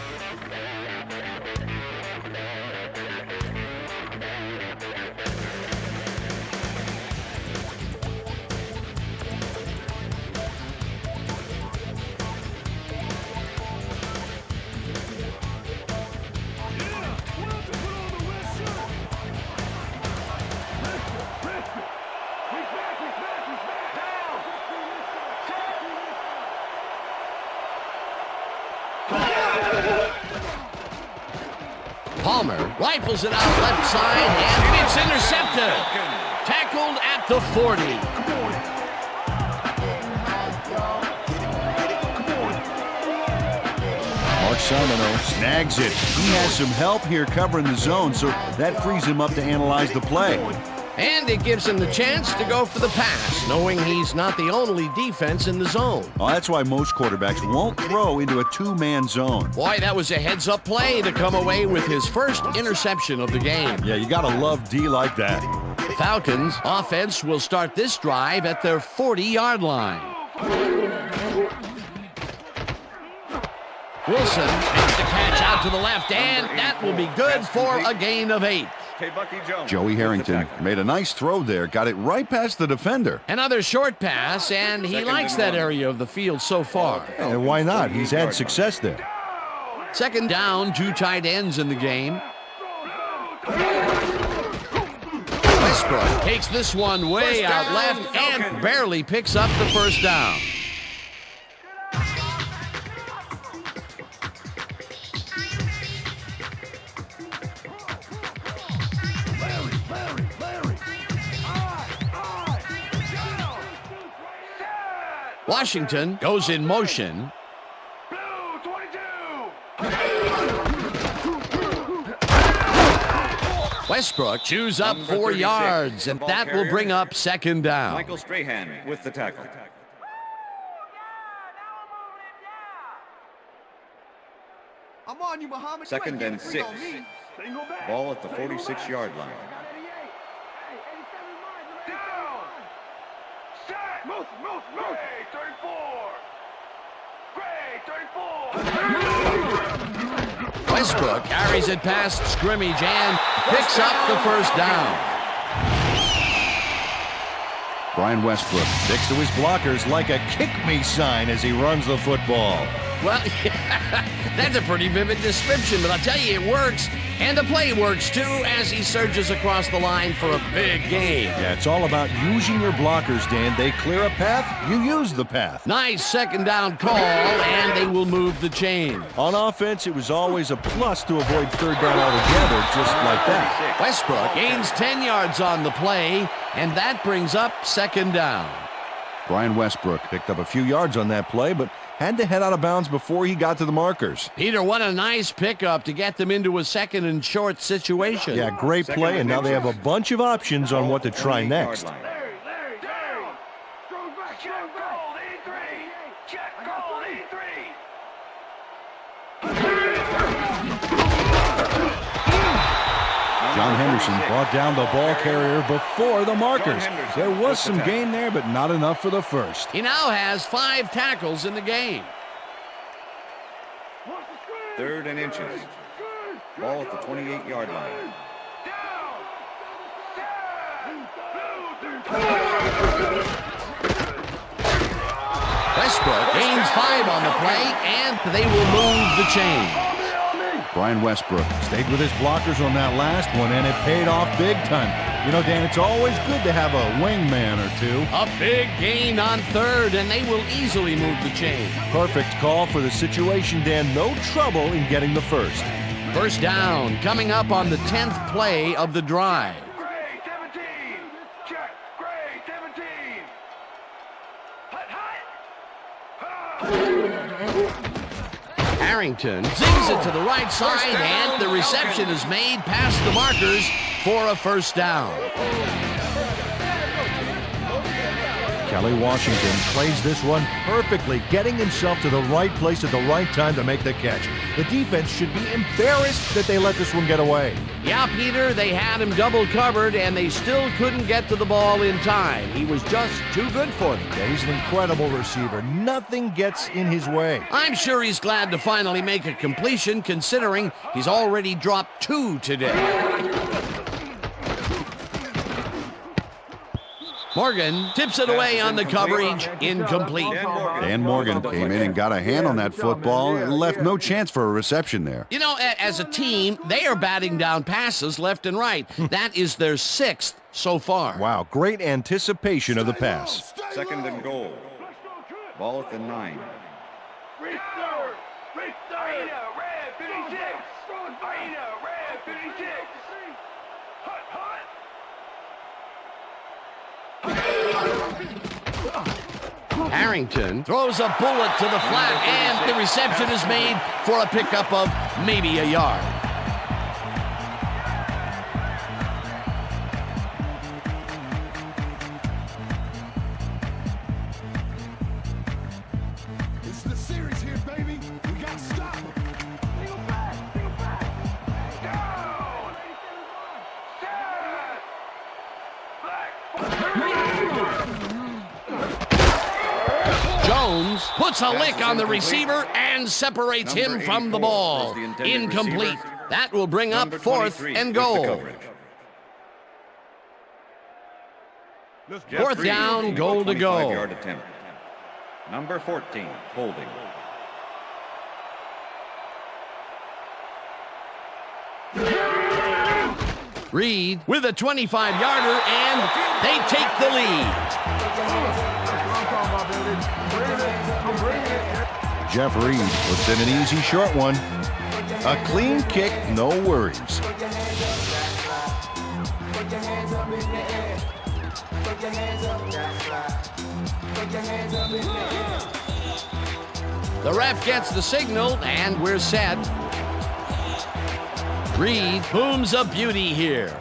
Palmer rifles it out left side, and it's intercepted. Tackled at the 40. Mark Simino snags it. He has some help here covering the zone, so that frees him up to analyze the play. And it gives him the chance to go for the pass, knowing he's not the only defense in the zone. Well, that's why most quarterbacks won't throw into a two-man zone. Boy, that was a heads-up play to come away with his first interception of the game. Yeah, you gotta love D like that. The Falcons offense will start this drive at their 40-yard line. Wilson makes the catch out to the left, and that will be good for a gain of 8. Joey Harrington made a nice throw there, got it right past the defender. Another short pass, and he likes that area of the field so far. And why not? He's had success there. Second down, 2 tight ends in the game. Westbrook takes this one way out left and barely picks up the first down. Washington goes in motion. Westbrook chews up 4 yards, and that will bring up second down. Michael Strahan with the tackle. I'm on you, Muhammad. Second and 6. Ball at the 46-yard line. Move. Gray, 34. Gray, 34. Westbrook carries it past scrimmage and picks up the first down. Brian Westbrook sticks to his blockers like a kick-me sign as he runs the football. Well, that's a pretty vivid description, but I'll tell you, it works. And the play works, too, as he surges across the line for a big gain. Yeah, it's all about using your blockers, Dan. They clear a path, you use the path. Nice second down call, and they will move the chain. On offense, it was always a plus to avoid third down altogether, just like that. Westbrook gains 10 yards on the play, and that brings up second down. Brian Westbrook picked up a few yards on that play, but had to head out of bounds before he got to the markers. Peter, what a nice pickup to get them into a second and short situation. Yeah, great play, and now they have a bunch of options on what to try next. Larry, down. Throws back, check gold, 83. Check gold, 83. John Henderson brought down the ball carrier before the markers. There was some gain there, but not enough for the first. He now has 5 tackles in the game. Third and inches. Ball at the 28-yard line. Westbrook gains 5 on the play, and they will move the chain. Brian Westbrook stayed with his blockers on that last one, and it paid off big time. You know, Dan, it's always good to have a wingman or two. A big gain on third, and they will easily move the chain. Perfect call for the situation, Dan. No trouble in getting the first. First down coming up on the 10th play of the drive. Gray, 17. Check. Gray, 17. Hut. Harrington zings it to the right side, and the reception is made past the markers for a first down. Kelly Washington plays this one perfectly, getting himself to the right place at the right time to make the catch. The defense should be embarrassed that they let this one get away. Yeah, Peter, they had him double covered, and they still couldn't get to the ball in time. He was just too good for them. Yeah, he's an incredible receiver. Nothing gets in his way. I'm sure he's glad to finally make a completion, considering he's already dropped 2 today. Morgan tips it away on the coverage, incomplete. Dan Morgan came in and got a hand on that football and left no chance for a reception there. You know, as a team, they are batting down passes left and right. That is their 6th so far. Wow, great anticipation of the pass. Second and goal. Ball at the 9. Restart. Red 56. Red Harrington throws a bullet to the flat, and the reception is made for a pickup of maybe a yard. It's the series here, baby. We got to stop them. Single back. Down. Jones puts a lick on the receiver and separates him from the ball. Incomplete. That will bring up 4th and goal. 4th down, goal to go. 25-yard attempt. Number 14, holding. Reed with a 25-yarder, and they take the lead. Jeff Reed puts in an easy short one. A clean kick, no worries. The ref gets the signal, and we're set. Reed booms a beauty here.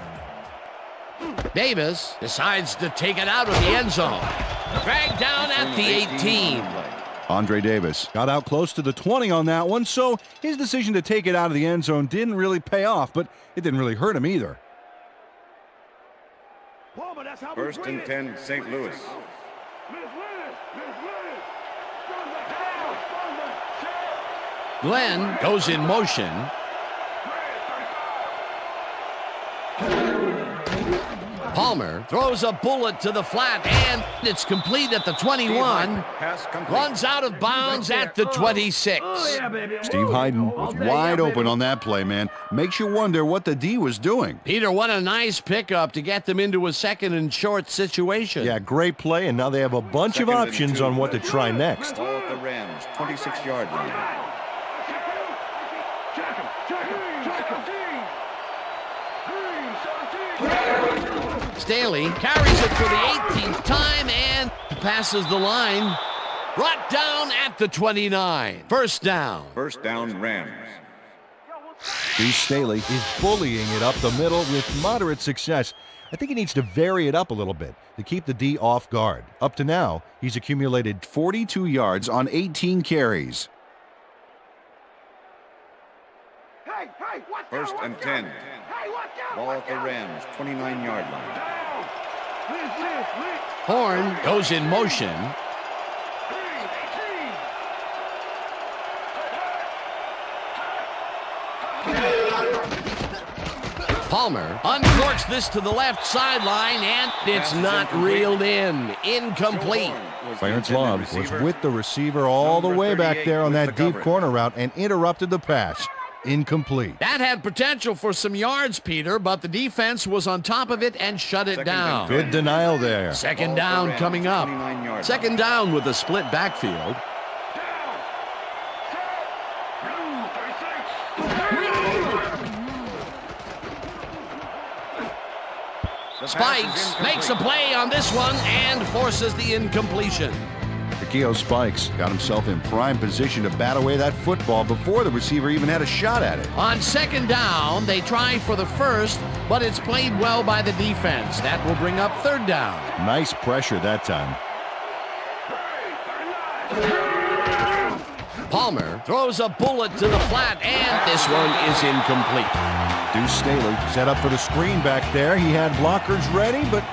Davis decides to take it out of the end zone. Dragged down at the 18. Andre Davis got out close to the 20 on that one, so his decision to take it out of the end zone didn't really pay off, but it didn't really hurt him either. First and 10, St. Louis. Glenn goes in motion. Palmer throws a bullet to the flat, and it's complete at the 21. Runs out of bounds at the 26. Steve Hayden was wide open on that play, man. Makes you wonder what the D was doing. Peter, what a nice pickup to get them into a 2nd and short situation. Yeah, great play, and now they have a bunch of options on what to try next. Ball at the Rams, 26-yard line. Staley carries it for the 18th time and passes the line. Brought down at the 29. First down. First down, Rams. Steve Staley He's bullying it up the middle with moderate success. I think he needs to vary it up a little bit to keep the D off guard. Up to now, he's accumulated 42 yards on 18 carries. First and 10. Ball at the Rams, 29-yard line. Horn goes in motion. Palmer uncorks this to the left sideline, and it's not reeled in. Incomplete. Clarence Love was with the receiver all the way back there on that deep corner route and interrupted the pass. Incomplete. That had potential for some yards, Peter, but the defense was on top of it and shut it down. Good denial there. Second down coming up. Second down with a split backfield. Spikes makes a play on this one and forces the incompletion. Takeo Spikes got himself in prime position to bat away that football before the receiver even had a shot at it. On second down, they try for the first, but it's played well by the defense. That will bring up third down. Nice pressure that time. Palmer throws a bullet to the flat, and this one is incomplete. Deuce Staley set up for the screen back there. He had blockers ready, but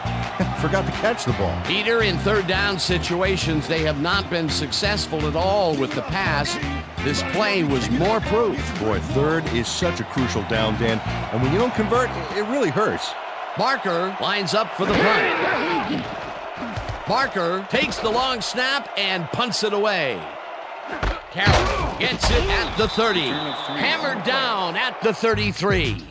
forgot to catch the ball. Peter, in third down situations, they have not been successful at all with the pass. This play was more proof. Boy, third is such a crucial down, Dan, and when you don't convert, it really hurts. Barker lines up for the punt. Barker takes the long snap and punts it away. Carroll gets it at the 30. Hammered down at the 33.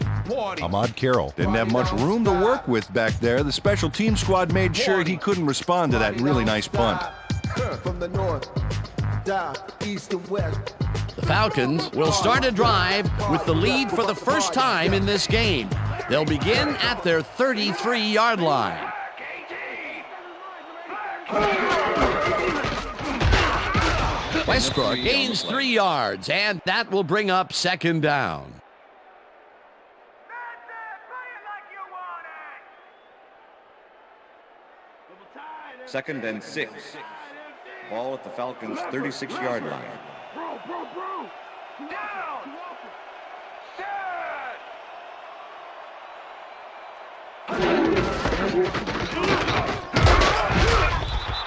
Ahmad Carroll didn't have much room to work with back there. The special team squad made sure he couldn't respond to that really nice punt. From the north, down, east and west. The Falcons will start a drive with the lead for the first time in this game. They'll begin at their 33-yard line. Westbrook gains 3 yards, and that will bring up second down. Second and 6. Ball at the Falcons' 36-yard line. Down!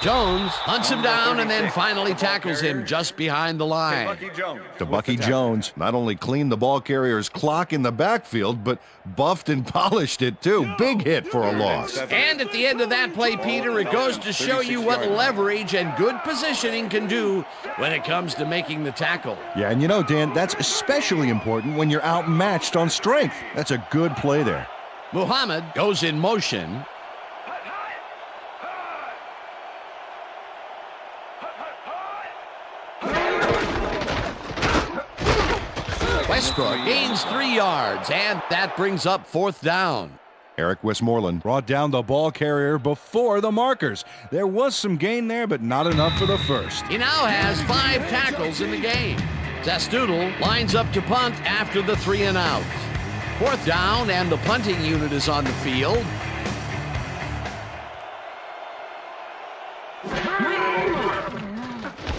Jones hunts him down and then finally tackles him just behind the line. To Bucky Jones, not only cleaned the ball carrier's clock in the backfield, but buffed and polished it too. Big hit for a loss. And at the end of that play, Peter, it goes to show you what leverage and good positioning can do when it comes to making the tackle. Yeah, and you know, Dan, that's especially important when you're outmatched on strength. That's a good play there. Muhammad goes in motion. Westbrook gains 3 yards, and that brings up fourth down. Eric Westmoreland brought down the ball carrier before the markers. There was some gain there, but not enough for the first. He now has 5 tackles in the game. Zastoodle lines up to punt after the 3 and out. Fourth down, and the punting unit is on the field.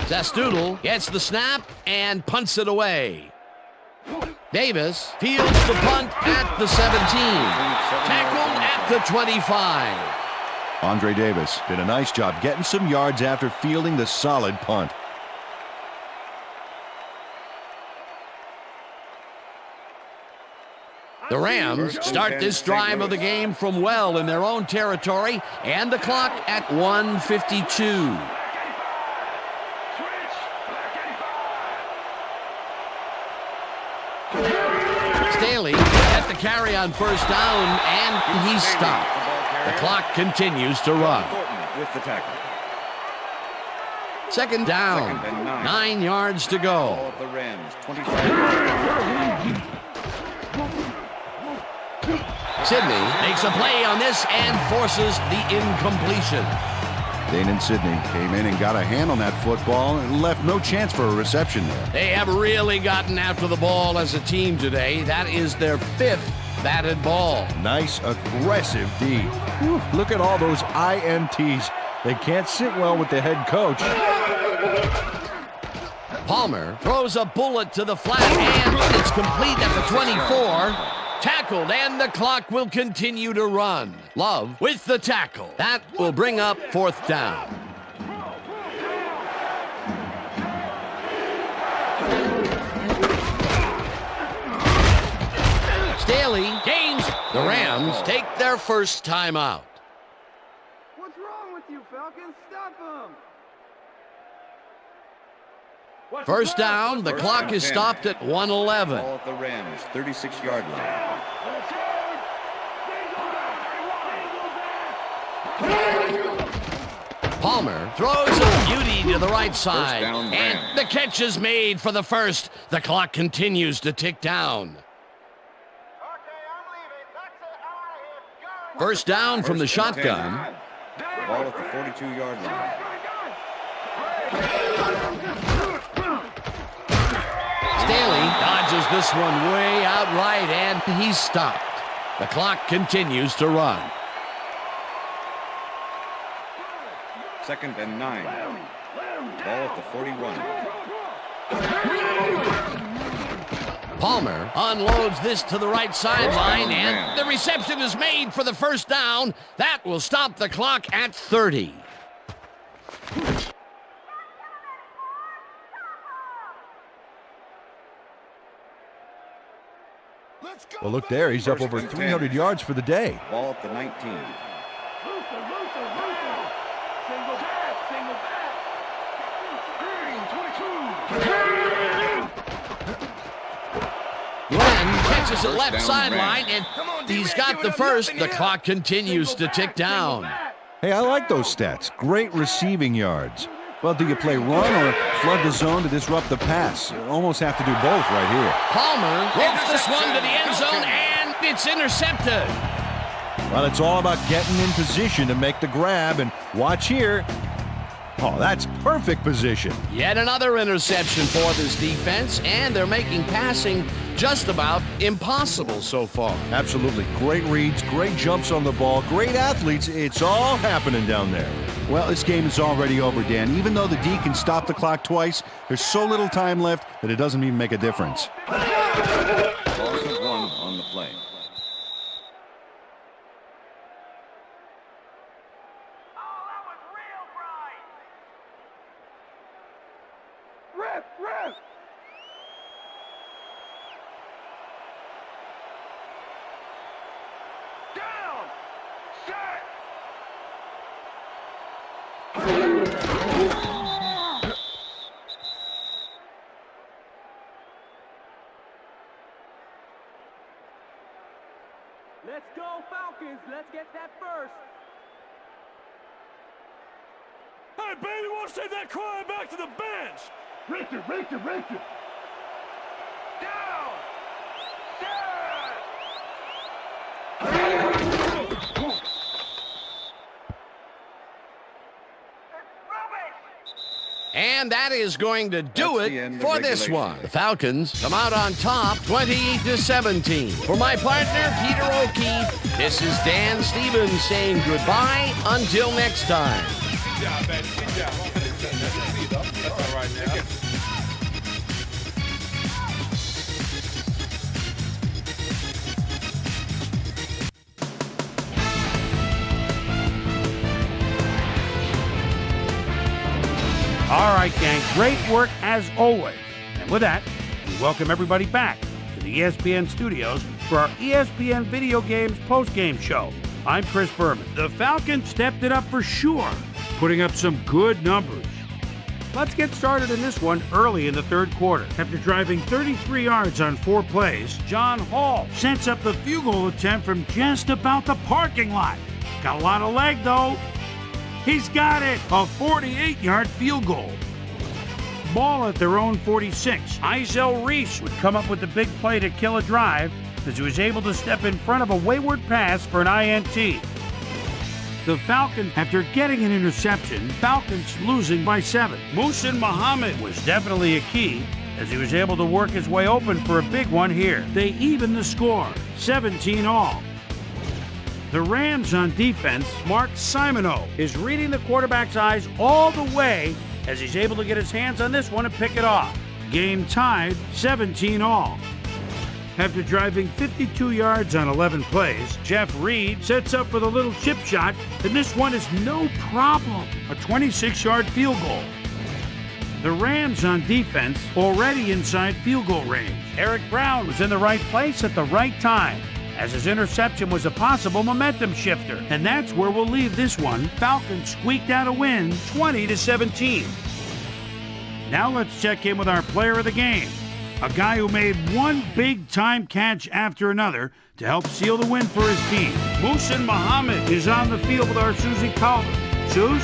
Zastoodle gets the snap and punts it away. Davis fields the punt at the 17. Tackled at the 25. Andre Davis did a nice job getting some yards after fielding the solid punt. The Rams start this drive of the game from well in their own territory, and the clock at 1:52. Staley at the carry on first down, and he's stopped. The clock continues to run. With the tackle. Second down, 9 yards to go. Ball at the Rams, 25. Sidney makes a play on this and forces the incompletion. Dane and Sidney came in and got a hand on that football and left no chance for a reception there. They have really gotten after the ball as a team today. That is their 5th batted ball. Nice, aggressive D. Whew, look at all those INTs. They can't sit well with the head coach. Palmer throws a bullet to the flat, and it's complete at the 24. Tackled, and the clock will continue to run. Love with the tackle. That will bring up fourth down. Staley gains. The Rams take their first timeout. What's wrong with you, Falcons? Stop them! First down, the clock is stopped at 1:11. Ball at the Rams, 36-yard line. Palmer throws a beauty to the right side, and the catch is made for the first. The clock continues to tick down. First down from the shotgun. Ball at the 42-yard line. Staley dodges this one way out right, and he's stopped. The clock continues to run. Second and 9. Ball at the 41. Palmer unloads this to the right sideline, and the reception is made for the first down. That will stop the clock at 30. Well, look there. He's up over 300 yards for the day. Ball at the 19. Glenn catches it left sideline, and he's got the first. The clock continues to tick down. Hey, I like those stats. Great receiving yards. Well, do you play run or flood the zone to disrupt the pass? You almost have to do both right here. Palmer rolls this one to the end zone, and it's intercepted. Well, it's all about getting in position to make the grab, and watch here. Oh, that's perfect position. Yet another interception for this defense, and they're making passing just about impossible so far. Absolutely. Great reads, great jumps on the ball, great athletes. It's all happening down there. Well, this game is already over, Dan. Even though the D can stop the clock twice, there's so little time left that it doesn't even make a difference. Loss of 1 on the play. Ref! Down! Set! Let's go, Falcons. Let's get that first. Hey, baby, want to take that crying back to the bench? Richard! Down! Set! And that is going to do That's the it end of for this regulation. one. The Falcons come out on top 20-17. For my partner, Peter O'Keefe, this is Dan Stevens saying goodbye until next time. Good job, baby. Good job. That's all right now. All right, gang, great work as always. And with that, we welcome everybody back to the ESPN studios for our ESPN Video Games post-game show. I'm Chris Berman. The Falcons stepped it up for sure, putting up some good numbers. Let's get started in this one early in the third quarter. After driving 33 yards on 4 plays, John Hall sets up the field goal attempt from just about the parking lot. Got a lot of leg, though. He's got it! A 48-yard field goal. Ball at their own 46. Izell Reese would come up with the big play to kill a drive as he was able to step in front of a wayward pass for an INT. The Falcons, after getting an interception, Falcons losing by 7. Muhsin Muhammad was definitely a key as he was able to work his way open for a big one here. They even the score, 17 all. The Rams on defense, Mark Simoneau, is reading the quarterback's eyes all the way as he's able to get his hands on this one and pick it off. Game tied, 17 all. After driving 52 yards on 11 plays, Jeff Reed sets up with a little chip shot, and this one is no problem, a 26-yard field goal. The Rams on defense already inside field goal range. Eric Brown was in the right place at the right time, as his interception was a possible momentum shifter. And that's where we'll leave this one. Falcons squeaked out a win, 20-17. Now let's check in with our player of the game, a guy who made one big-time catch after another to help seal the win for his team. Muhsin Muhammad is on the field with our Susie Calder. Suze?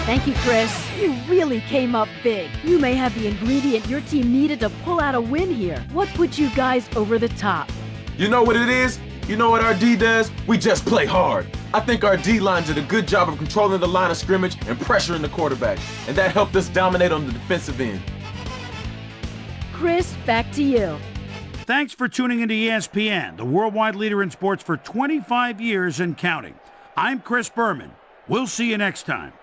Thank you, Chris. You really came up big. You may have the ingredient your team needed to pull out a win here. What put you guys over the top? You know what it is? You know what our D does? We just play hard. I think our D-line did a good job of controlling the line of scrimmage and pressuring the quarterback, and that helped us dominate on the defensive end. Chris, back to you. Thanks for tuning into ESPN, the worldwide leader in sports for 25 years and counting. I'm Chris Berman. We'll see you next time.